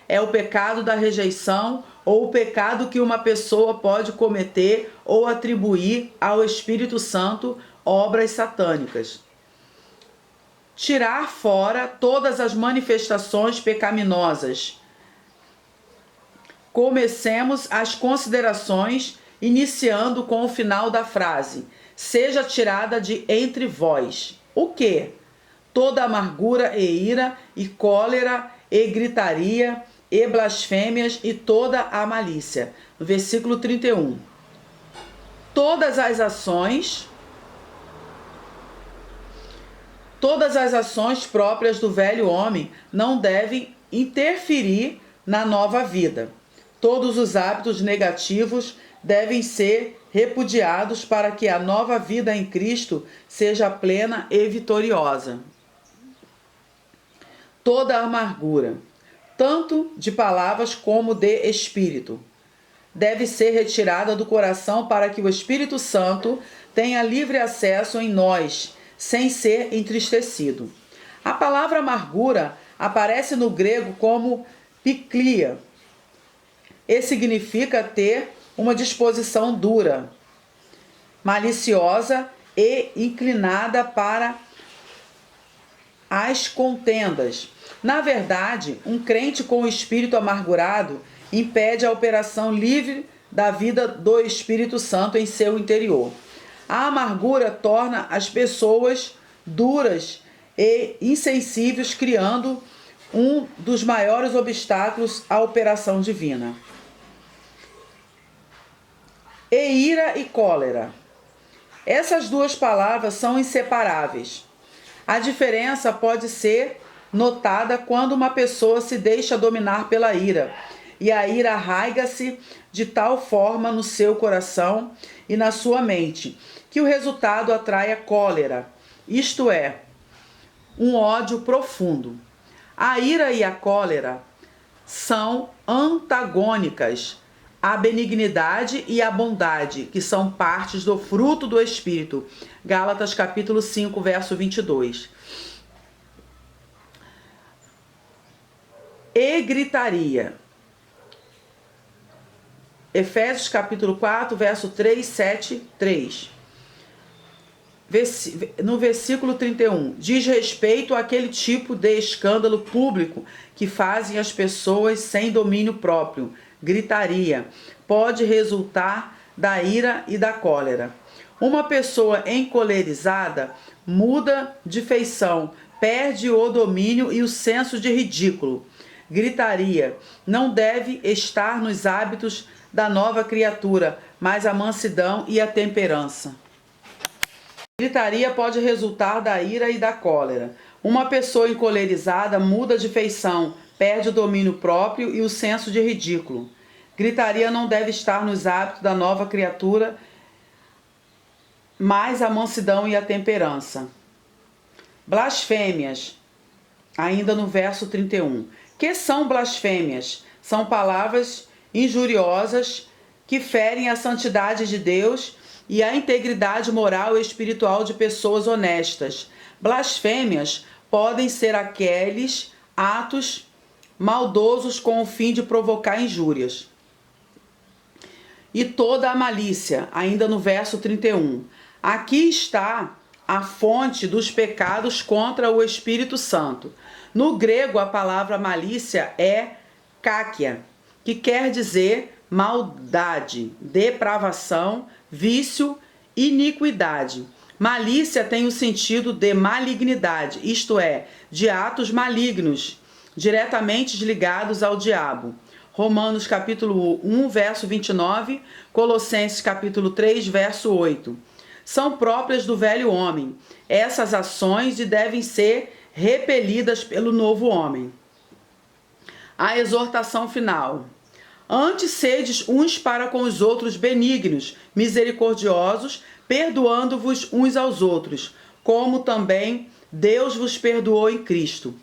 É o pecado da rejeição ou o pecado que uma pessoa pode cometer ou atribuir ao Espírito Santo obras satânicas. Tirar fora todas as manifestações pecaminosas. Comecemos as considerações iniciando com o final da frase: seja tirada de entre vós. O quê? Toda amargura e ira, e cólera, e gritaria, e blasfêmias, e toda a malícia. No versículo 31. Todas as ações próprias do velho homem não devem interferir na nova vida. Todos os hábitos negativos devem ser repudiados para que a nova vida em Cristo seja plena e vitoriosa. Toda amargura, tanto de palavras como de espírito, deve ser retirada do coração para que o Espírito Santo tenha livre acesso em nós, sem ser entristecido. A palavra amargura aparece no grego como piklia e significa ter uma disposição dura, maliciosa e inclinada para as contendas. Na verdade, um crente com o espírito amargurado impede a operação livre da vida do Espírito Santo em seu interior. A amargura torna as pessoas duras e insensíveis, criando um dos maiores obstáculos à operação divina. E ira e cólera. Essas duas palavras são inseparáveis. A diferença pode ser notada quando uma pessoa se deixa dominar pela ira, e a ira arraiga-se de tal forma no seu coração e na sua mente, que o resultado atrai a cólera, isto é, um ódio profundo. A ira e a cólera são antagônicas à benignidade e à bondade, que são partes do fruto do Espírito. Gálatas capítulo 5, verso 22. E gritaria. Efésios capítulo 4, verso 3, 7, 3. No versículo 31, diz respeito àquele tipo de escândalo público que fazem as pessoas sem domínio próprio. Gritaria pode resultar da ira e da cólera. Uma pessoa encolerizada muda de feição, perde o domínio e o senso de ridículo. Gritaria não deve estar nos hábitos da nova criatura, mas a mansidão e a temperança. Gritaria pode resultar da ira e da cólera. Uma pessoa encolerizada muda de feição, perde o domínio próprio e o senso de ridículo. Gritaria não deve estar nos hábitos da nova criatura, mas a mansidão e a temperança. Blasfêmias, ainda no verso 31. Que são blasfêmias? São palavras injuriosas que ferem a santidade de Deus e a integridade moral e espiritual de pessoas honestas. Blasfêmias podem ser aqueles atos maldosos com o fim de provocar injúrias. E toda a malícia, ainda no verso 31. Aqui está a fonte dos pecados contra o Espírito Santo. No grego, a palavra malícia é kákia, que quer dizer maldade, depravação, vício, iniquidade. Malícia tem o sentido de malignidade, isto é, de atos malignos, diretamente ligados ao diabo. Romanos capítulo 1, verso 29, Colossenses capítulo 3, verso 8. São próprias do velho homem. Essas ações devem ser repelidas pelo novo homem. A exortação final. Antes sedes uns para com os outros benignos, misericordiosos, perdoando-vos uns aos outros, como também Deus vos perdoou em Cristo.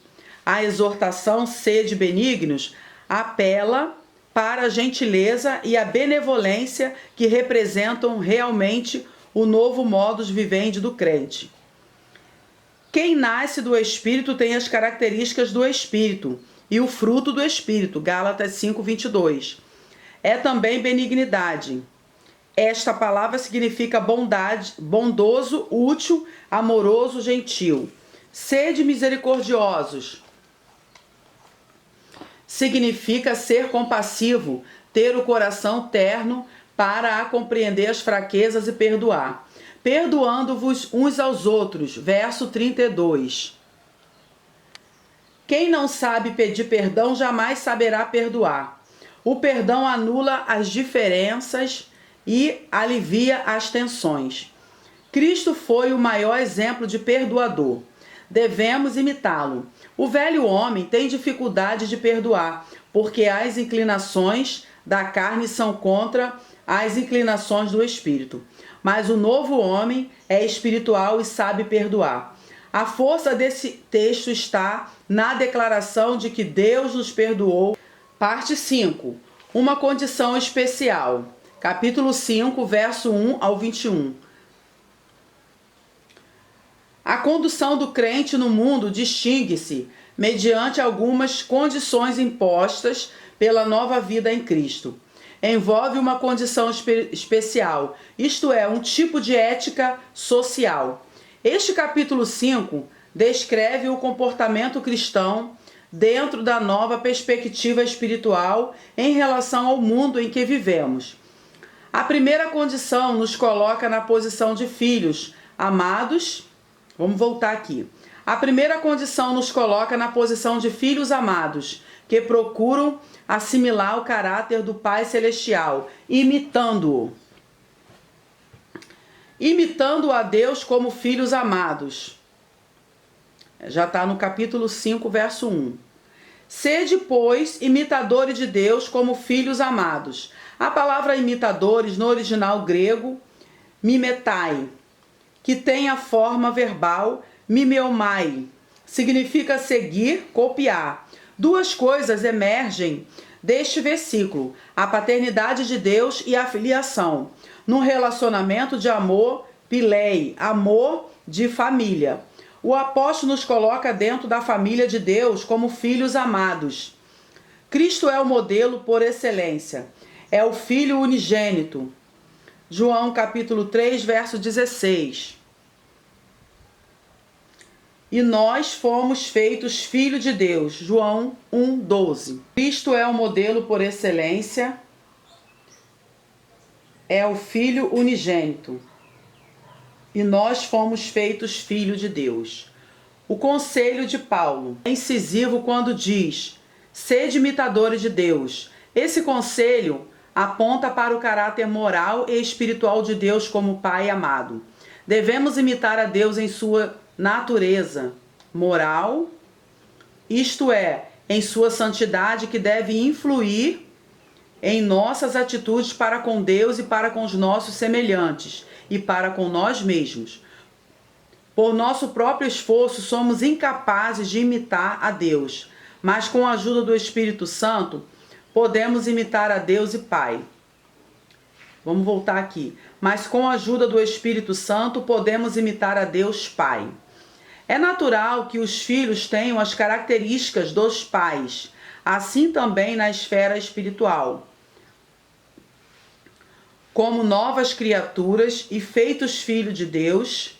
A exortação sede benignos apela para a gentileza e a benevolência que representam realmente o novo modus vivendi do crente. Quem nasce do Espírito tem as características do Espírito e o fruto do Espírito, Gálatas 5:22. É também benignidade. Esta palavra significa bondade, bondoso, útil, amoroso, gentil. Sede misericordiosos. Significa ser compassivo, ter o coração terno para compreender as fraquezas e perdoar. Perdoando-vos uns aos outros. Verso 32. Quem não sabe pedir perdão jamais saberá perdoar. O perdão anula as diferenças e alivia as tensões. Cristo foi o maior exemplo de perdoador. Devemos imitá-lo. O velho homem tem dificuldade de perdoar, porque as inclinações da carne são contra as inclinações do espírito. Mas o novo homem é espiritual e sabe perdoar. A força desse texto está na declaração de que Deus nos perdoou. Parte 5. Uma condição especial. Capítulo 5, verso 1 ao 21. A condução do crente no mundo distingue-se mediante algumas condições impostas pela nova vida em Cristo. Envolve uma condição especial, isto é, um tipo de ética social. Este capítulo 5 descreve o comportamento cristão dentro da nova perspectiva espiritual em relação ao mundo em que vivemos. A primeira condição nos coloca na posição de filhos amados. Vamos voltar aqui. A primeira condição nos coloca na posição de filhos amados, que procuram assimilar o caráter do Pai Celestial, imitando-o. Imitando a Deus como filhos amados. Já está no capítulo 5, verso 1. Sede, pois, imitadores de Deus como filhos amados. A palavra imitadores, no original grego, mimetai, que tem a forma verbal mimeomai, significa seguir, copiar. Duas coisas emergem deste versículo: a paternidade de Deus e a filiação, num relacionamento de amor, pilei, amor de família. O apóstolo nos coloca dentro da família de Deus como filhos amados. Cristo é o modelo por excelência. É o Filho unigênito. João capítulo 3, verso 16. E nós fomos feitos filhos de Deus. João 1, 12. Cristo é o modelo por excelência. É o Filho unigênito. E nós fomos feitos filhos de Deus. O conselho de Paulo é incisivo quando diz: sede imitadores de Deus. Esse conselho aponta para o caráter moral e espiritual de Deus como Pai amado. Devemos imitar a Deus em sua natureza moral, isto é, em sua santidade, que deve influir em nossas atitudes para com Deus e para com os nossos semelhantes e para com nós mesmos. Por nosso próprio esforço, somos incapazes de imitar a Deus, mas com a ajuda do Espírito Santo, podemos imitar a Deus e Pai. Vamos voltar aqui. Mas com a ajuda do Espírito Santo, podemos imitar a Deus Pai. É natural que os filhos tenham as características dos pais, assim também na esfera espiritual. Como novas criaturas e feitos filhos de Deus,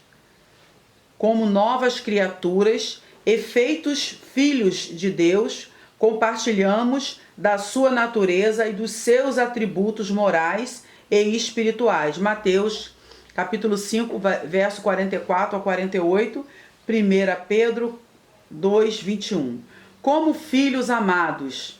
como novas criaturas e feitos filhos de Deus, compartilhamos da sua natureza e dos seus atributos morais e espirituais. Mateus, capítulo 5, verso 44 a 48, 1 Pedro 2, 21. Como filhos amados,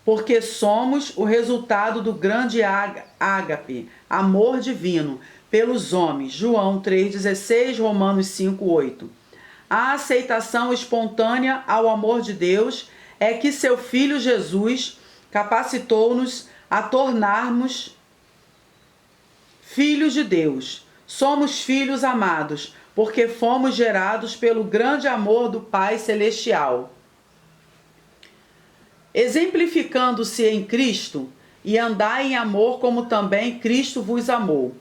porque somos o resultado do grande ágape, amor divino, pelos homens. João 3,16, Romanos 5,8. A aceitação espontânea ao amor de Deus é que seu Filho Jesus capacitou-nos a tornarmos filhos de Deus. Somos filhos amados, porque fomos gerados pelo grande amor do Pai Celestial. Exemplificando-se em Cristo, e andai em amor como também Cristo vos amou.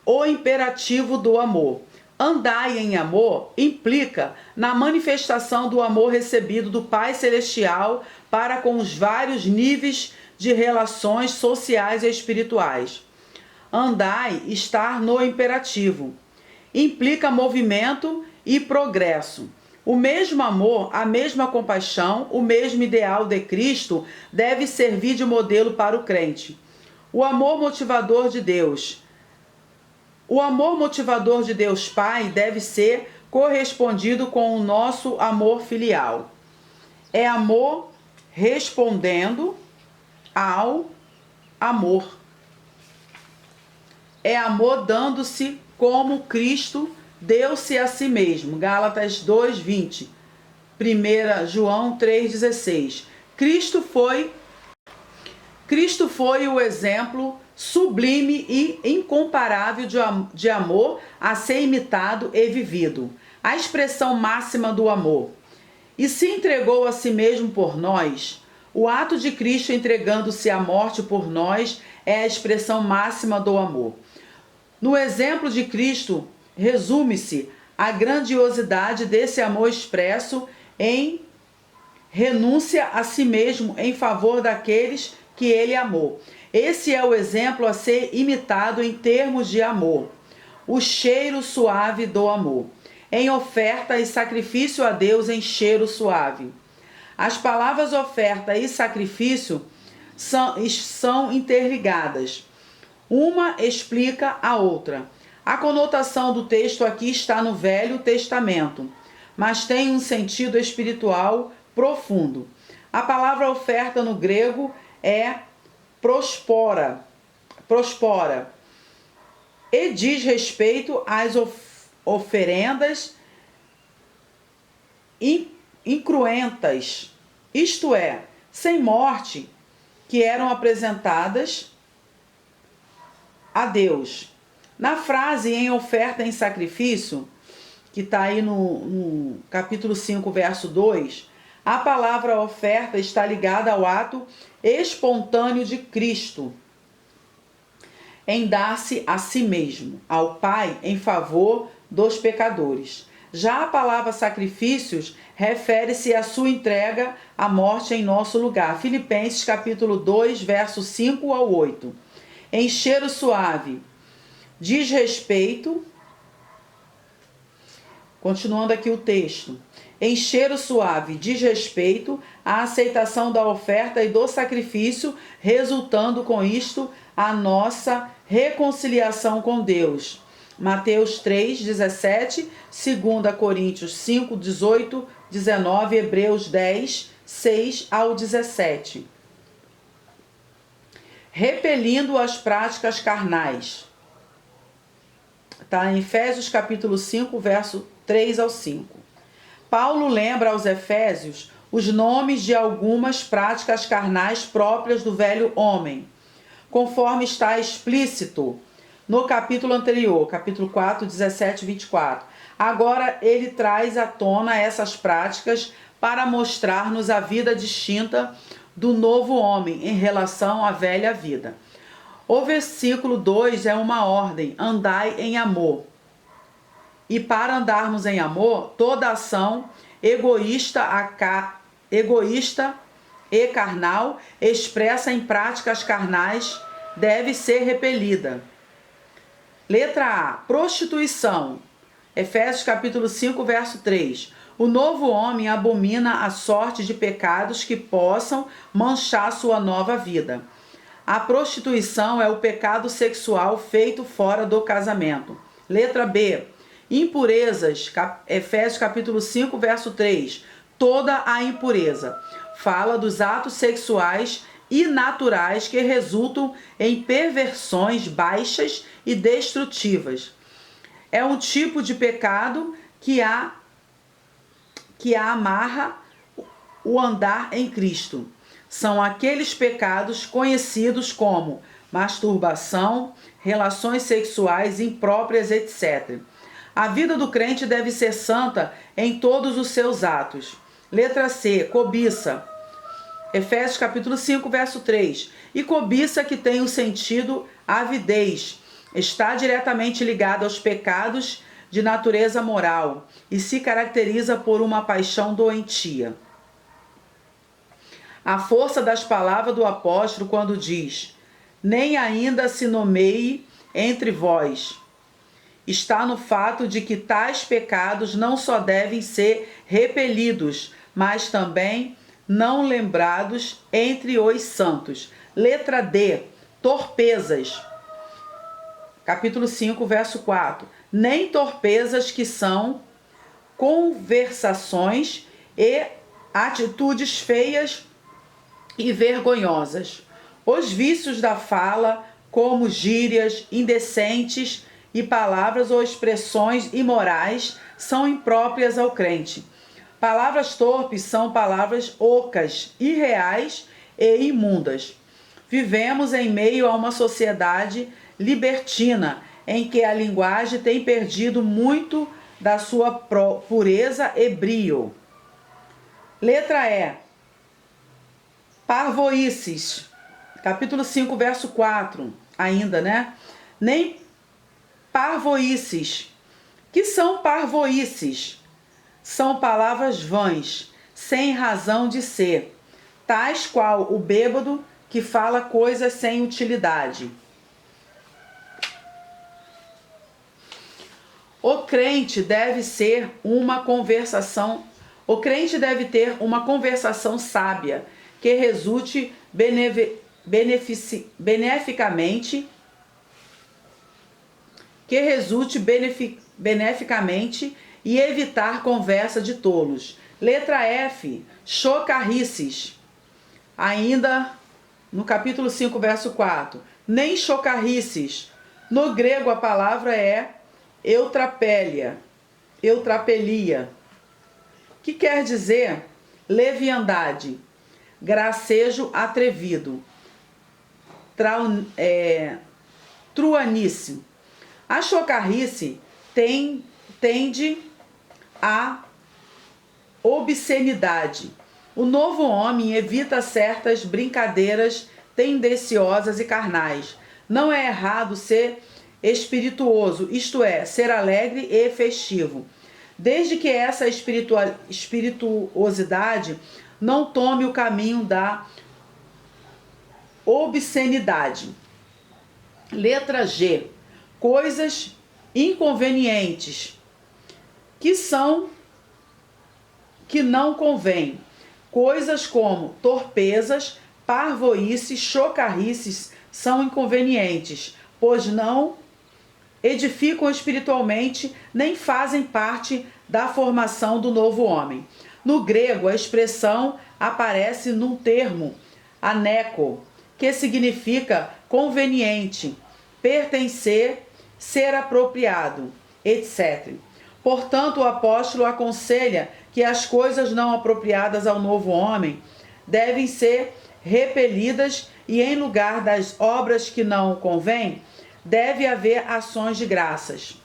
o imperativo do amor. Andai em amor implica na manifestação do amor recebido do Pai Celestial para com os vários níveis de relações sociais e espirituais. Andai, estar no imperativo, implica movimento e progresso. O mesmo amor, a mesma compaixão, o mesmo ideal de Cristo deve servir de modelo para o crente. O amor motivador de Deus. O amor motivador de Deus Pai deve ser correspondido com o nosso amor filial. É amor respondendo ao amor. É amor dando-se como Cristo deu-se a si mesmo. Gálatas 2:20. 1 João 3:16. Cristo foi o exemplo sublime e incomparável de amor a ser imitado e vivido. A expressão máxima do amor. E se entregou a si mesmo por nós. O ato de Cristo entregando-se à morte por nós é a expressão máxima do amor. No exemplo de Cristo, resume-se a grandiosidade desse amor expresso em renúncia a si mesmo em favor daqueles que ele amou. Esse é o exemplo a ser imitado em termos de amor. O cheiro suave do amor. Em oferta e sacrifício a Deus em cheiro suave. As palavras oferta e sacrifício são interligadas. Uma explica a outra. A conotação do texto aqui está no Velho Testamento, mas tem um sentido espiritual profundo. A palavra oferta no grego é prospora, e diz respeito às oferendas incruentas, isto é, sem morte, que eram apresentadas a Deus. Na frase em oferta em sacrifício, que está aí no capítulo 5, verso 2, a palavra oferta está ligada ao ato espontâneo de Cristo em dar-se a si mesmo, ao Pai, em favor dos pecadores. Já a palavra sacrifícios refere-se à sua entrega à morte em nosso lugar. Filipenses capítulo 2, verso 5 ao 8. Em cheiro suave, diz respeito, continuando aqui o texto, em cheiro suave diz respeito à aceitação da oferta e do sacrifício, resultando com isto a nossa reconciliação com Deus. Mateus 3, 17, 2 Coríntios 5, 18, 19, Hebreus 10, 6 ao 17. Repelindo as práticas carnais. Está em Efésios capítulo 5, verso 3 ao 5. Paulo lembra aos Efésios os nomes de algumas práticas carnais próprias do velho homem, conforme está explícito no capítulo anterior, capítulo 4, 17 e 24. Agora ele traz à tona essas práticas para mostrar-nos a vida distinta do novo homem em relação à velha vida. O versículo 2 é uma ordem: andai em amor. E para andarmos em amor, toda ação egoísta e carnal, expressa em práticas carnais, deve ser repelida. Letra A. Prostituição. Efésios capítulo 5, verso 3. O novo homem abomina a sorte de pecados que possam manchar sua nova vida. A prostituição é o pecado sexual feito fora do casamento. Letra B. Impurezas. Efésios capítulo 5, verso 3. Toda a impureza. Fala dos atos sexuais inaturais que resultam em perversões baixas e destrutivas. É um tipo de pecado que amarra o andar em Cristo. São aqueles pecados conhecidos como masturbação, relações sexuais impróprias, etc. A vida do crente deve ser santa em todos os seus atos. Letra C. Cobiça. Efésios capítulo 5, verso 3. E cobiça que tem o sentido avidez, está diretamente ligado aos pecados de natureza moral e se caracteriza por uma paixão doentia. A força das palavras do apóstolo quando diz: nem ainda se nomeie entre vós, está no fato de que tais pecados não só devem ser repelidos, mas também não lembrados entre os santos. Letra D. Torpezas. Capítulo 5, verso 4. Nem torpezas que são conversações e atitudes feias e vergonhosas. Os vícios da fala, como gírias indecentes e palavras ou expressões imorais, são impróprias ao crente. Palavras torpes são palavras ocas, irreais e imundas. Vivemos em meio a uma sociedade libertina, em que a linguagem tem perdido muito da sua pureza e brio. Letra E. Parvoices. Capítulo 5, verso 4. Ainda, né? Nem parvoices. Que são parvoices? São palavras vãs, sem razão de ser, tais qual o bêbado que fala coisas sem utilidade. O crente deve ter uma conversação sábia, que resulte beneficamente e evitar conversa de tolos. Letra F. Chocarrices. Ainda no capítulo 5, verso 4. Nem chocarrices. No grego a palavra é eutrapelia, que quer dizer leviandade, gracejo atrevido, truanice. A chocarrice tende à obscenidade. O novo homem evita certas brincadeiras tendenciosas e carnais. Não é errado ser espirituoso, isto é, ser alegre e festivo, desde que essa espirituosidade não tome o caminho da obscenidade. Letra G. Coisas inconvenientes que não convém. Coisas como torpezas, parvoices, chocarrices são inconvenientes, pois não edificam espiritualmente nem fazem parte da formação do novo homem. No grego, a expressão aparece num termo, aneco, que significa conveniente, pertencer, ser apropriado, etc. Portanto, o apóstolo aconselha que as coisas não apropriadas ao novo homem devem ser repelidas e, em lugar das obras que não convêm, deve haver ações de graças.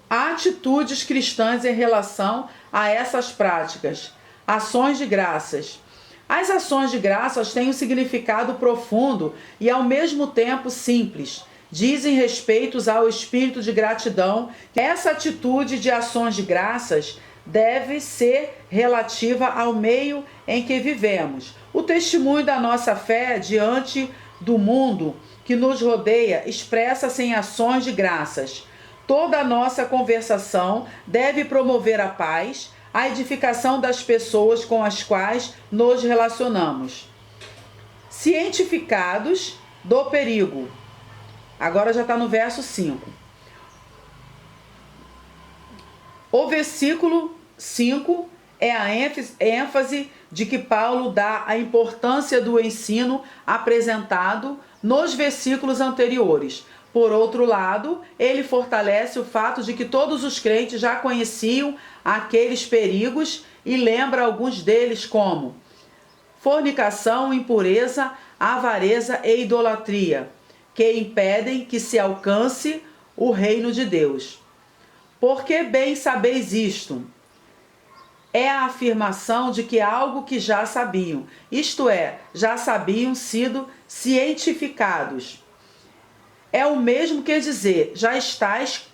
Há atitudes cristãs em relação a essas práticas. Ações de graças. As ações de graças têm um significado profundo e ao mesmo tempo simples. Dizem respeito ao espírito de gratidão. Essa atitude de ações de graças deve ser relativa ao meio em que vivemos. O testemunho da nossa fé diante do mundo que nos rodeia expressa-se em ações de graças. Toda a nossa conversação deve promover a paz, a edificação das pessoas com as quais nos relacionamos. Cientificados do perigo. Agora já está no verso 5. O versículo 5 é a ênfase de que Paulo dá à importância do ensino apresentado nos versículos anteriores. Por outro lado, ele fortalece o fato de que todos os crentes já conheciam aqueles perigos e lembra alguns deles como fornicação, impureza, avareza e idolatria, que impedem que se alcance o reino de Deus. Porque bem sabeis isto. É a afirmação de que algo que já sabiam, isto é, já sabiam sido cientificados. é o mesmo que dizer: já estáis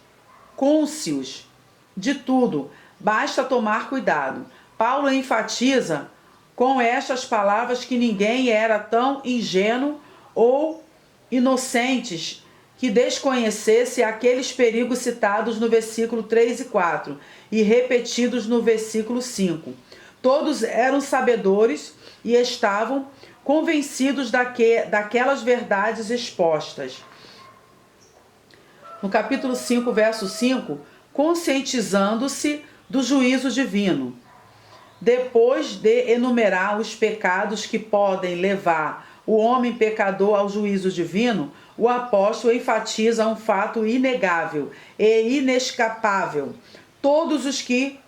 cônscios de tudo, basta tomar cuidado. Paulo enfatiza com estas palavras que ninguém era tão ingênuo ou inocentes que desconhecesse aqueles perigos citados no versículo 3 e 4 e repetidos no versículo 5. Todos eram sabedores e estavam convencidos daquelas verdades expostas. No capítulo 5, verso 5, conscientizando-se do juízo divino. Depois de enumerar os pecados que podem levar o homem pecador ao juízo divino, o apóstolo enfatiza um fato inegável e inescapável. Todos os que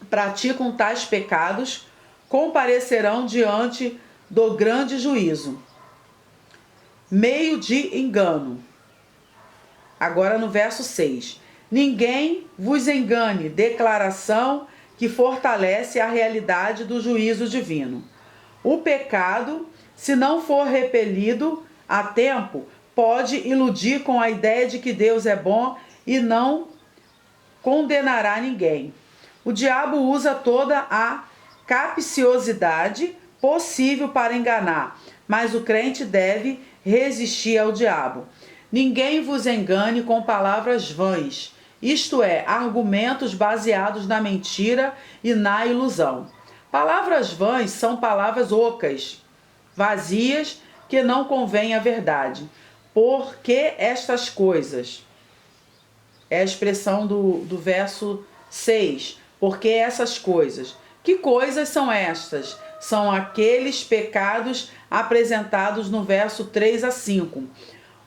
praticam tais pecados comparecerão diante do grande juízo. Meio de engano. Agora no verso 6. Ninguém vos engane, declaração que fortalece a realidade do juízo divino. O pecado, se não for repelido a tempo, pode iludir com a ideia de que Deus é bom e não condenará ninguém. O diabo usa toda a capciosidade possível para enganar, mas o crente deve resistir ao diabo. Ninguém vos engane com palavras vãs, isto é, argumentos baseados na mentira e na ilusão. Palavras vãs são palavras ocas, vazias, que não convêm à verdade. Porque estas coisas, é a expressão do verso 6, porque essas coisas. Que coisas são estas? São aqueles pecados apresentados no verso 3 a 5,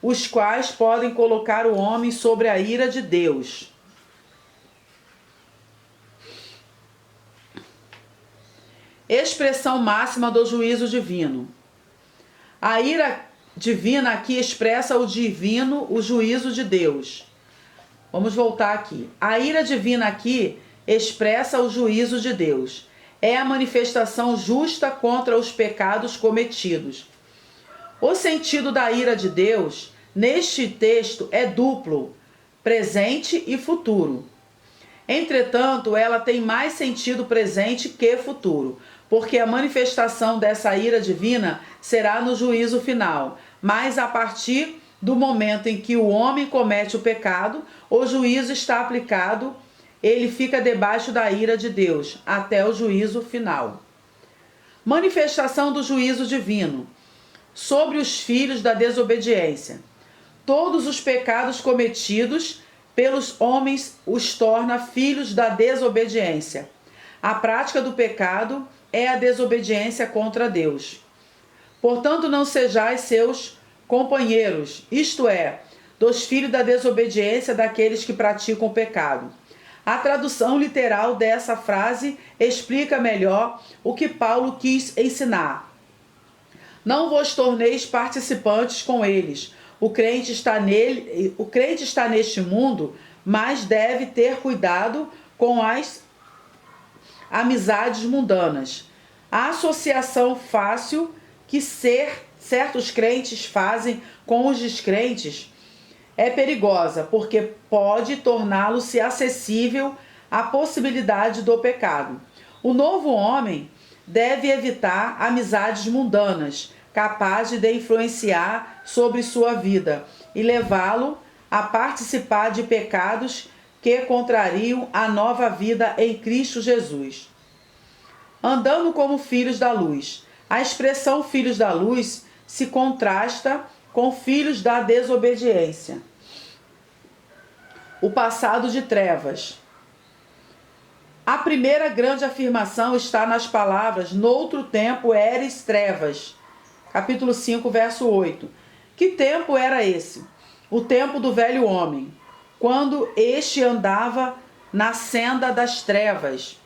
os quais podem colocar o homem sobre a ira de Deus. Expressão máxima do juízo divino. A ira divina aqui expressa o divino, o juízo de Deus. Vamos voltar aqui. A ira divina aqui expressa o juízo de Deus. É a manifestação justa contra os pecados cometidos. O sentido da ira de Deus, neste texto, é duplo, presente e futuro. Entretanto, ela tem mais sentido presente que futuro, porque a manifestação dessa ira divina será no juízo final, mas a partir do momento em que o homem comete o pecado, o juízo está aplicado, ele fica debaixo da ira de Deus, até o juízo final. Manifestação do juízo divino sobre os filhos da desobediência. Todos os pecados cometidos pelos homens os torna filhos da desobediência. A prática do pecado é a desobediência contra Deus. Portanto, não sejais seus companheiros, isto é, dos filhos da desobediência daqueles que praticam o pecado. A tradução literal dessa frase explica melhor o que Paulo quis ensinar. Não vos torneis participantes com eles. O crente está neste mundo, mas deve ter cuidado com as amizades mundanas. A associação fácil que certos crentes fazem com os descrentes é perigosa, porque pode torná-lo-se acessível à possibilidade do pecado. O novo homem deve evitar amizades mundanas, capazes de influenciar sobre sua vida e levá-lo a participar de pecados que contrariam a nova vida em Cristo Jesus. Andando como filhos da luz. A expressão filhos da luz se contrasta com filhos da desobediência. O passado de trevas. A primeira grande afirmação está nas palavras: noutro tempo eres trevas. Capítulo 5, verso 8. Que tempo era esse? O tempo do velho homem, quando este andava na senda das trevas.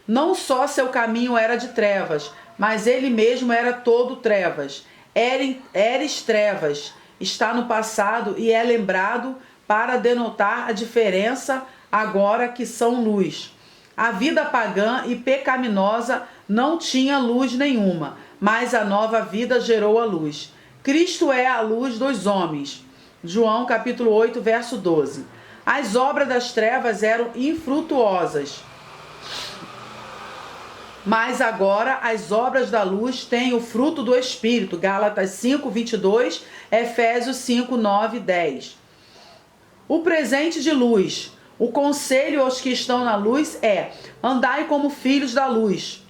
Não só seu caminho era de trevas, mas ele mesmo era todo trevas. Eres trevas, está no passado e é lembrado para denotar a diferença agora que são luz. A vida pagã e pecaminosa não tinha luz nenhuma, mas a nova vida gerou a luz. Cristo é a luz dos homens. João capítulo 8, verso 12. As obras das trevas eram infrutuosas, mas agora as obras da luz têm o fruto do Espírito. Gálatas 5, 22, Efésios 5, 9, 10. O presente de luz. O conselho aos que estão na luz é: andai como filhos da luz.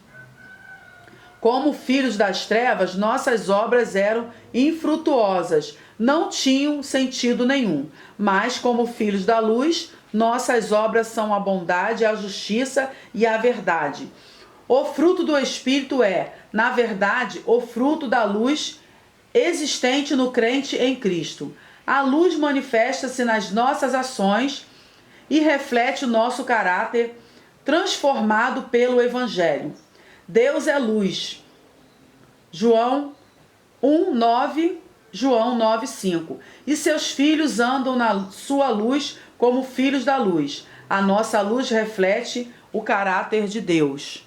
Como filhos das trevas, nossas obras eram infrutuosas, não tinham sentido nenhum. Mas como filhos da luz, nossas obras são a bondade, a justiça e a verdade. O fruto do Espírito é, na verdade, o fruto da luz existente no crente em Cristo. A luz manifesta-se nas nossas ações e reflete o nosso caráter transformado pelo Evangelho. Deus é luz. João 1:9, João 9:5. E seus filhos andam na sua luz como filhos da luz. A nossa luz reflete o caráter de Deus.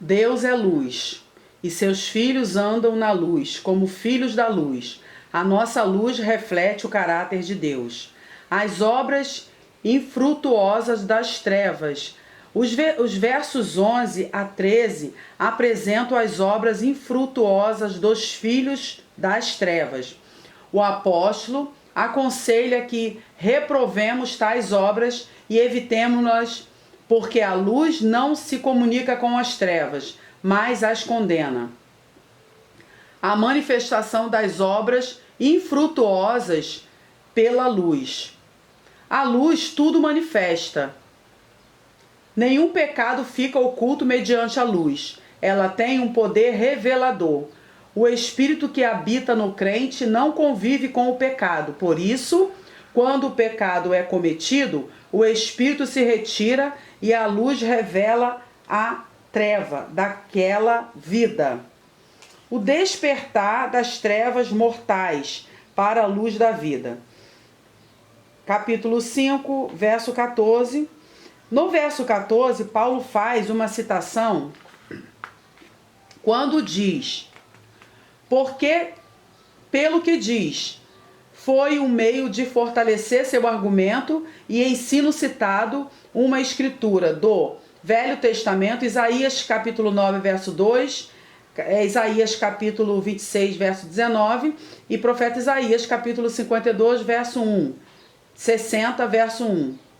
Deus é luz, e seus filhos andam na luz como filhos da luz. A nossa luz reflete o caráter de Deus. As obras infrutuosas das trevas. Os versos 11 a 13 apresentam as obras infrutuosas dos filhos das trevas. O apóstolo aconselha que reprovemos tais obras e evitemo-las, porque a luz não se comunica com as trevas, mas as condena. A manifestação das obras infrutuosas pela luz. A luz tudo manifesta. Nenhum pecado fica oculto mediante a luz. Ela tem um poder revelador. O espírito que habita no crente não convive com o pecado. Por isso, quando o pecado é cometido, o espírito se retira e a luz revela a treva daquela vida. O despertar das trevas mortais para a luz da vida. Capítulo 5, verso 14. No verso 14, Paulo faz uma citação quando diz: porque, pelo que diz, foi um meio de fortalecer seu argumento e ensino citado uma escritura do Velho Testamento, Isaías capítulo 9, verso 2, Isaías capítulo 26, verso 19 e profeta Isaías capítulo 52, verso 1, 60, verso 1.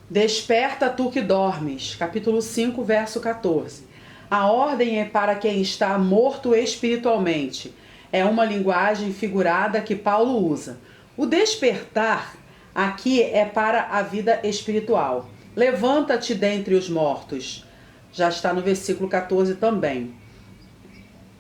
Desperta tu que dormes, capítulo 5, verso 14. A ordem é para quem está morto espiritualmente. É uma linguagem figurada que Paulo usa. O despertar aqui é para a vida espiritual. Levanta-te dentre os mortos. Já está no versículo 14 também.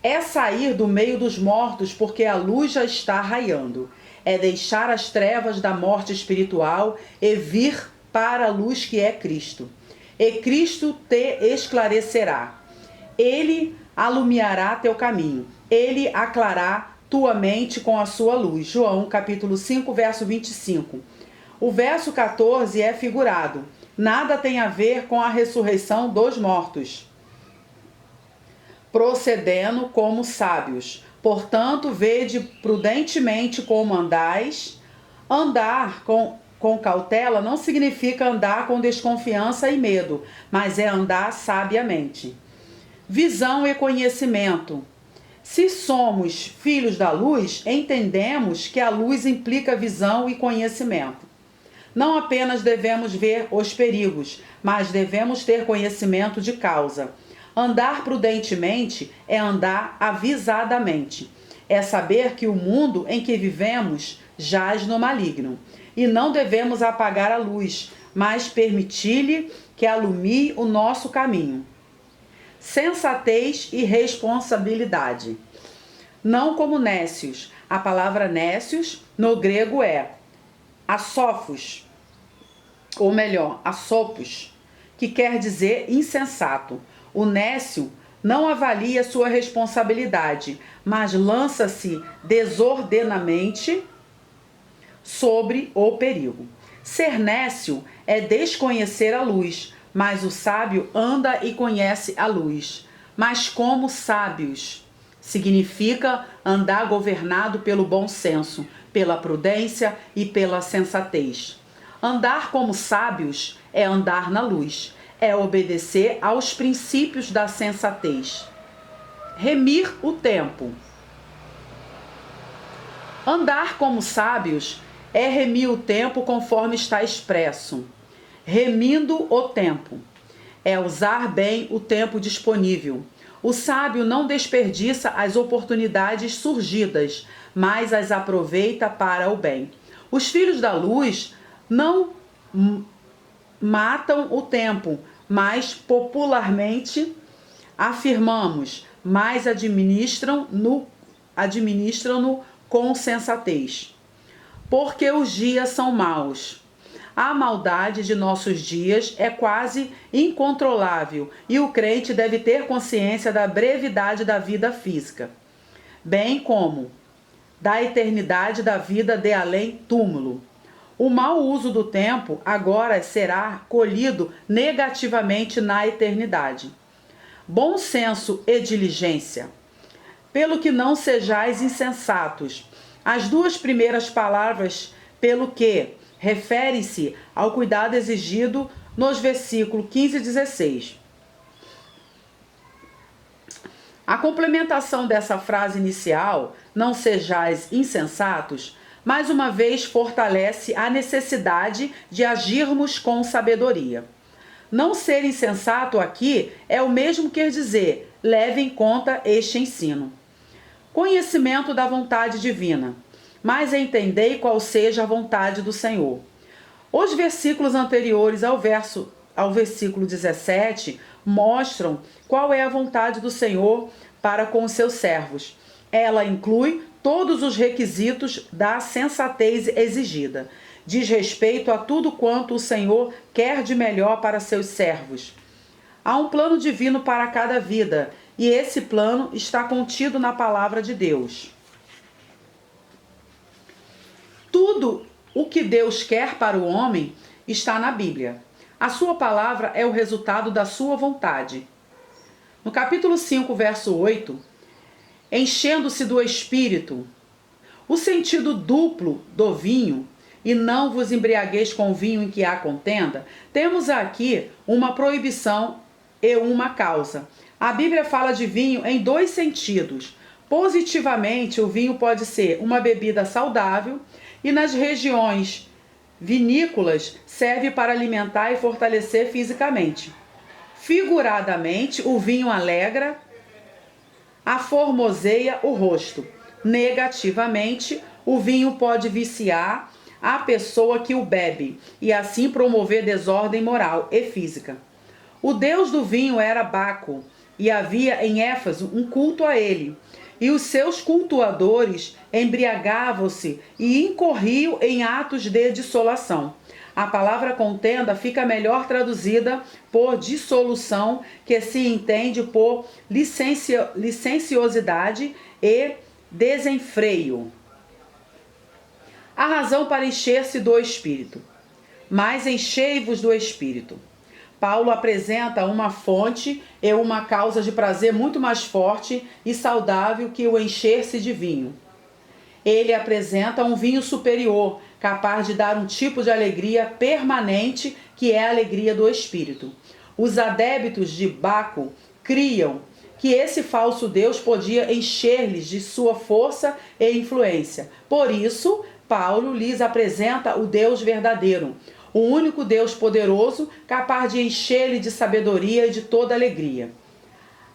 É sair do meio dos mortos porque a luz já está raiando. É deixar as trevas da morte espiritual e vir para a luz que é Cristo. E Cristo te esclarecerá. Ele alumiará teu caminho. Ele aclarará tua mente com a sua luz. João capítulo 5, verso 25. O verso 14 é figurado. Nada tem a ver com a ressurreição dos mortos. Procedendo como sábios. Portanto, vede prudentemente como andais. Andar com cautela não significa andar com desconfiança e medo, mas é andar sabiamente. Visão e conhecimento. Se somos filhos da luz, entendemos que a luz implica visão e conhecimento. Não apenas devemos ver os perigos, mas devemos ter conhecimento de causa. Andar prudentemente é andar avisadamente. É saber que o mundo em que vivemos jaz no maligno. E não devemos apagar a luz, mas permitir-lhe que alumie o nosso caminho. Sensatez e responsabilidade. Não como nécios. A palavra nécios no grego é asófos, ou melhor, asopos, que quer dizer insensato. O nécio não avalia sua responsabilidade, mas lança-se desordenadamente sobre o perigo. Ser nécio é desconhecer a luz, mas o sábio anda e conhece a luz. Mas como sábios? Significa andar governado pelo bom senso, pela prudência e pela sensatez. Andar como sábios é andar na luz, é obedecer aos princípios da sensatez. Remir o tempo. Andar como sábios é remir o tempo conforme está expresso. Remindo o tempo é usar bem o tempo disponível. O sábio não desperdiça as oportunidades surgidas, mas as aproveita para o bem. Os filhos da luz não matam o tempo, mas popularmente afirmamos, mas administram-no com sensatez. Porque os dias são maus. A maldade de nossos dias é quase incontrolável e o crente deve ter consciência da brevidade da vida física, bem como da eternidade da vida de além-túmulo. O mau uso do tempo agora será colhido negativamente na eternidade. Bom senso e diligência. Pelo que não sejais insensatos. As duas primeiras palavras, pelo que, refere-se ao cuidado exigido nos versículos 15 e 16. A complementação dessa frase inicial, não sejais insensatos, mais uma vez fortalece a necessidade de agirmos com sabedoria. Não ser insensato aqui é o mesmo que dizer, leve em conta este ensino. Conhecimento da vontade divina, mas entendei qual seja a vontade do Senhor. Os versículos anteriores ao versículo 17 mostram qual é a vontade do Senhor para com os seus servos. Ela inclui todos os requisitos da sensatez exigida. Diz respeito a tudo quanto o Senhor quer de melhor para seus servos. Há um plano divino para cada vida, e esse plano está contido na palavra de Deus. Tudo o que Deus quer para o homem está na Bíblia. A sua palavra é o resultado da sua vontade. No capítulo 5, verso 8, enchendo-se do Espírito, o sentido duplo do vinho, e não vos embriagueis com vinho em que há contenda, temos aqui uma proibição e uma causa. A Bíblia fala de vinho em dois sentidos. Positivamente, o vinho pode ser uma bebida saudável e nas regiões vinícolas serve para alimentar e fortalecer fisicamente. Figuradamente, o vinho alegra, aformoseia o rosto. Negativamente, o vinho pode viciar a pessoa que o bebe e assim promover desordem moral e física. O deus do vinho era Baco e havia em Éfeso um culto a ele. E os seus cultuadores embriagavam-se e incorriam em atos de dissolação. A palavra contenda fica melhor traduzida por dissolução, que se entende por licenciosidade e desenfreio. A razão para encher-se do Espírito. Mas enchei-vos do Espírito. Paulo apresenta uma fonte e uma causa de prazer muito mais forte e saudável que o encher-se de vinho. Ele apresenta um vinho superior, capaz de dar um tipo de alegria permanente, que é a alegria do Espírito. Os adeptos de Baco criam que esse falso Deus podia encher-lhes de sua força e influência. Por isso, Paulo lhes apresenta o Deus verdadeiro, o único Deus poderoso, capaz de encher-lhe de sabedoria e de toda alegria.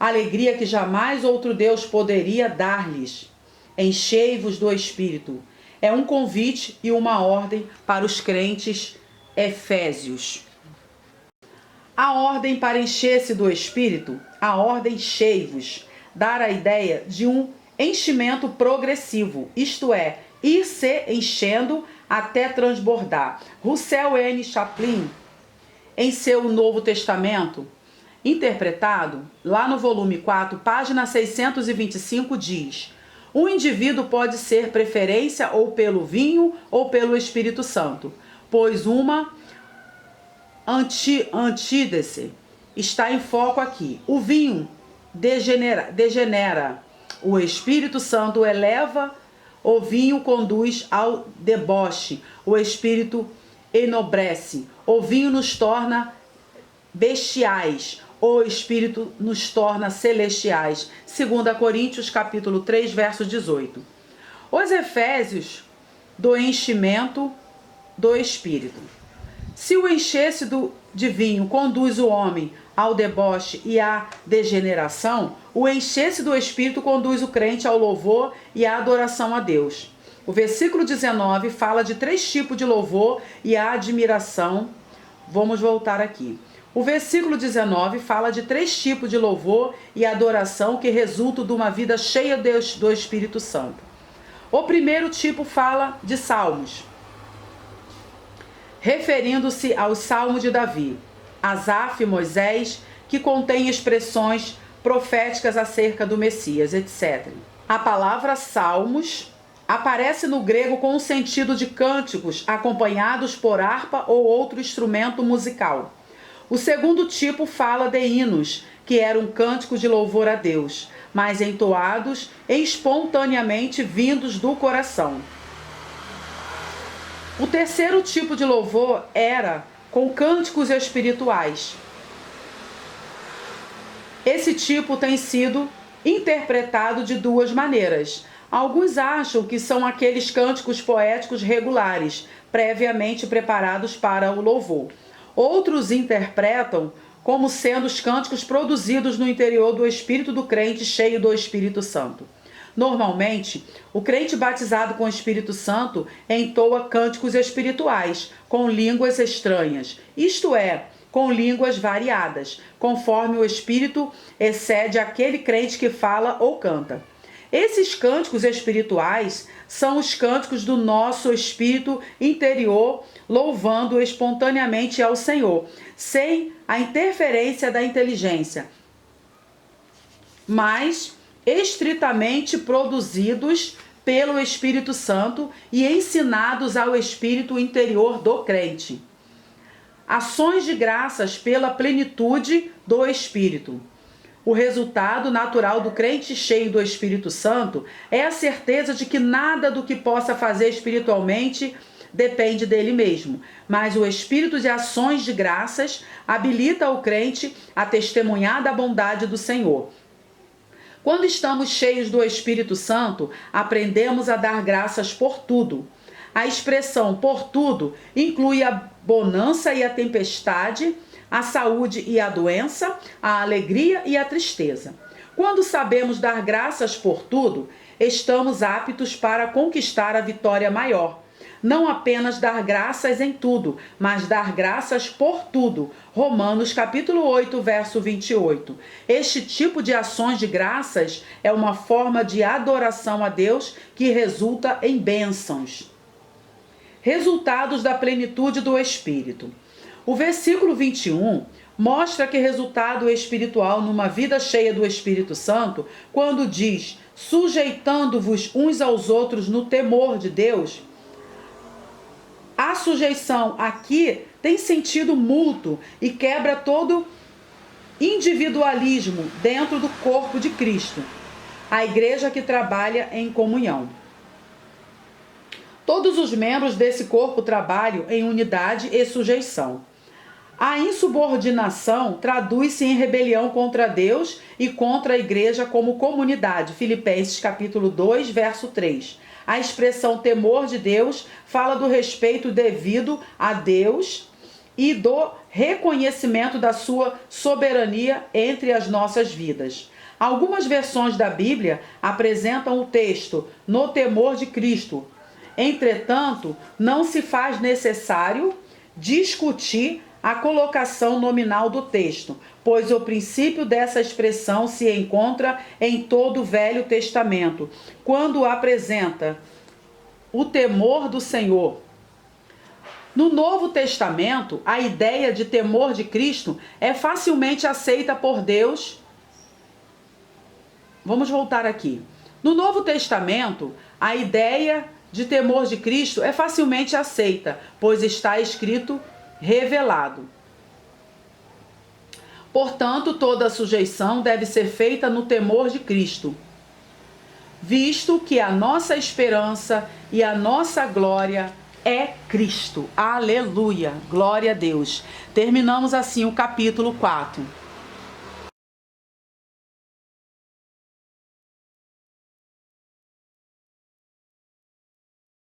Alegria que jamais outro Deus poderia dar-lhes. Enchei-vos do Espírito. É um convite e uma ordem para os crentes efésios. A ordem para encher-se do Espírito, a ordem enchei-vos, dá a ideia de um enchimento progressivo, isto é, ir se enchendo até transbordar. Russell N. Chaplin, em seu Novo Testamento, interpretado, lá no volume 4, página 625, diz: um indivíduo pode ser preferência ou pelo vinho ou pelo Espírito Santo, pois uma antítese está em foco aqui. O vinho degenera, O Espírito Santo eleva, o vinho conduz ao deboche, o Espírito enobrece, o vinho nos torna bestiais, o Espírito nos torna celestiais. 2 Coríntios capítulo 3, verso 18. Os Efésios do enchimento do Espírito. Se o encher-se de vinho conduz o homem ao deboche e à degeneração, o encher-se do Espírito conduz o crente ao louvor e à adoração a Deus. O versículo 19 fala de 3 tipos de louvor e a admiração. Vamos voltar aqui. O versículo 19 fala de 3 tipos de louvor e adoração que resultam de uma vida cheia do Espírito Santo. O primeiro tipo fala de salmos, referindo-se ao Salmo de Davi, Asaf e Moisés, que contém expressões proféticas acerca do Messias, etc. A palavra salmos aparece no grego com o sentido de cânticos acompanhados por harpa ou outro instrumento musical. O segundo tipo fala de hinos, que eram cânticos de louvor a Deus, mas entoados espontaneamente vindos do coração. O terceiro tipo de louvor era com cânticos espirituais. Esse tipo tem sido interpretado de 2 maneiras. Alguns acham que são aqueles cânticos poéticos regulares, previamente preparados para o louvor. Outros interpretam como sendo os cânticos produzidos no interior do espírito do crente cheio do Espírito Santo. Normalmente, o crente batizado com o Espírito Santo entoa cânticos espirituais, com línguas estranhas, isto é, com línguas variadas, conforme o Espírito excede aquele crente que fala ou canta. Esses cânticos espirituais são os cânticos do nosso espírito interior, louvando espontaneamente ao Senhor, sem a interferência da inteligência, mas estritamente produzidos pelo Espírito Santo e ensinados ao espírito interior do crente. Ações de graças pela plenitude do Espírito. O resultado natural do crente cheio do Espírito Santo é a certeza de que nada do que possa fazer espiritualmente depende dele mesmo, mas o espírito de ações de graças habilita o crente a testemunhar da bondade do Senhor. Quando estamos cheios do Espírito Santo, aprendemos a dar graças por tudo. A expressão por tudo inclui a bonança e a tempestade, a saúde e a doença, a alegria e a tristeza. Quando sabemos dar graças por tudo, estamos aptos para conquistar a vitória maior. Não apenas dar graças em tudo, mas dar graças por tudo. Romanos capítulo 8, verso 28. Este tipo de ações de graças é uma forma de adoração a Deus que resulta em bênçãos. Resultados da plenitude do Espírito. O versículo 21 mostra que resultado espiritual numa vida cheia do Espírito Santo, quando diz, sujeitando-vos uns aos outros no temor de Deus. A sujeição aqui tem sentido mútuo e quebra todo individualismo dentro do corpo de Cristo, a igreja que trabalha em comunhão. Todos os membros desse corpo trabalham em unidade e sujeição. A insubordinação traduz-se em rebelião contra Deus e contra a igreja como comunidade. Filipenses capítulo 2, verso 3. A expressão temor de Deus fala do respeito devido a Deus e do reconhecimento da sua soberania entre as nossas vidas. Algumas versões da Bíblia apresentam o texto no temor de Cristo. Entretanto, não se faz necessário discutir a colocação nominal do texto, pois o princípio dessa expressão se encontra em todo o Velho Testamento, quando apresenta o temor do Senhor. No Novo Testamento, a ideia de temor de Cristo é facilmente aceita por Deus. Vamos voltar aqui. No Novo Testamento, a ideia de temor de Cristo é facilmente aceita, pois está escrito revelado. Portanto, toda sujeição deve ser feita no temor de Cristo. visto que a nossa esperança e a nossa glória é Cristo. Aleluia! Glória a Deus. Terminamos assim o capítulo 4.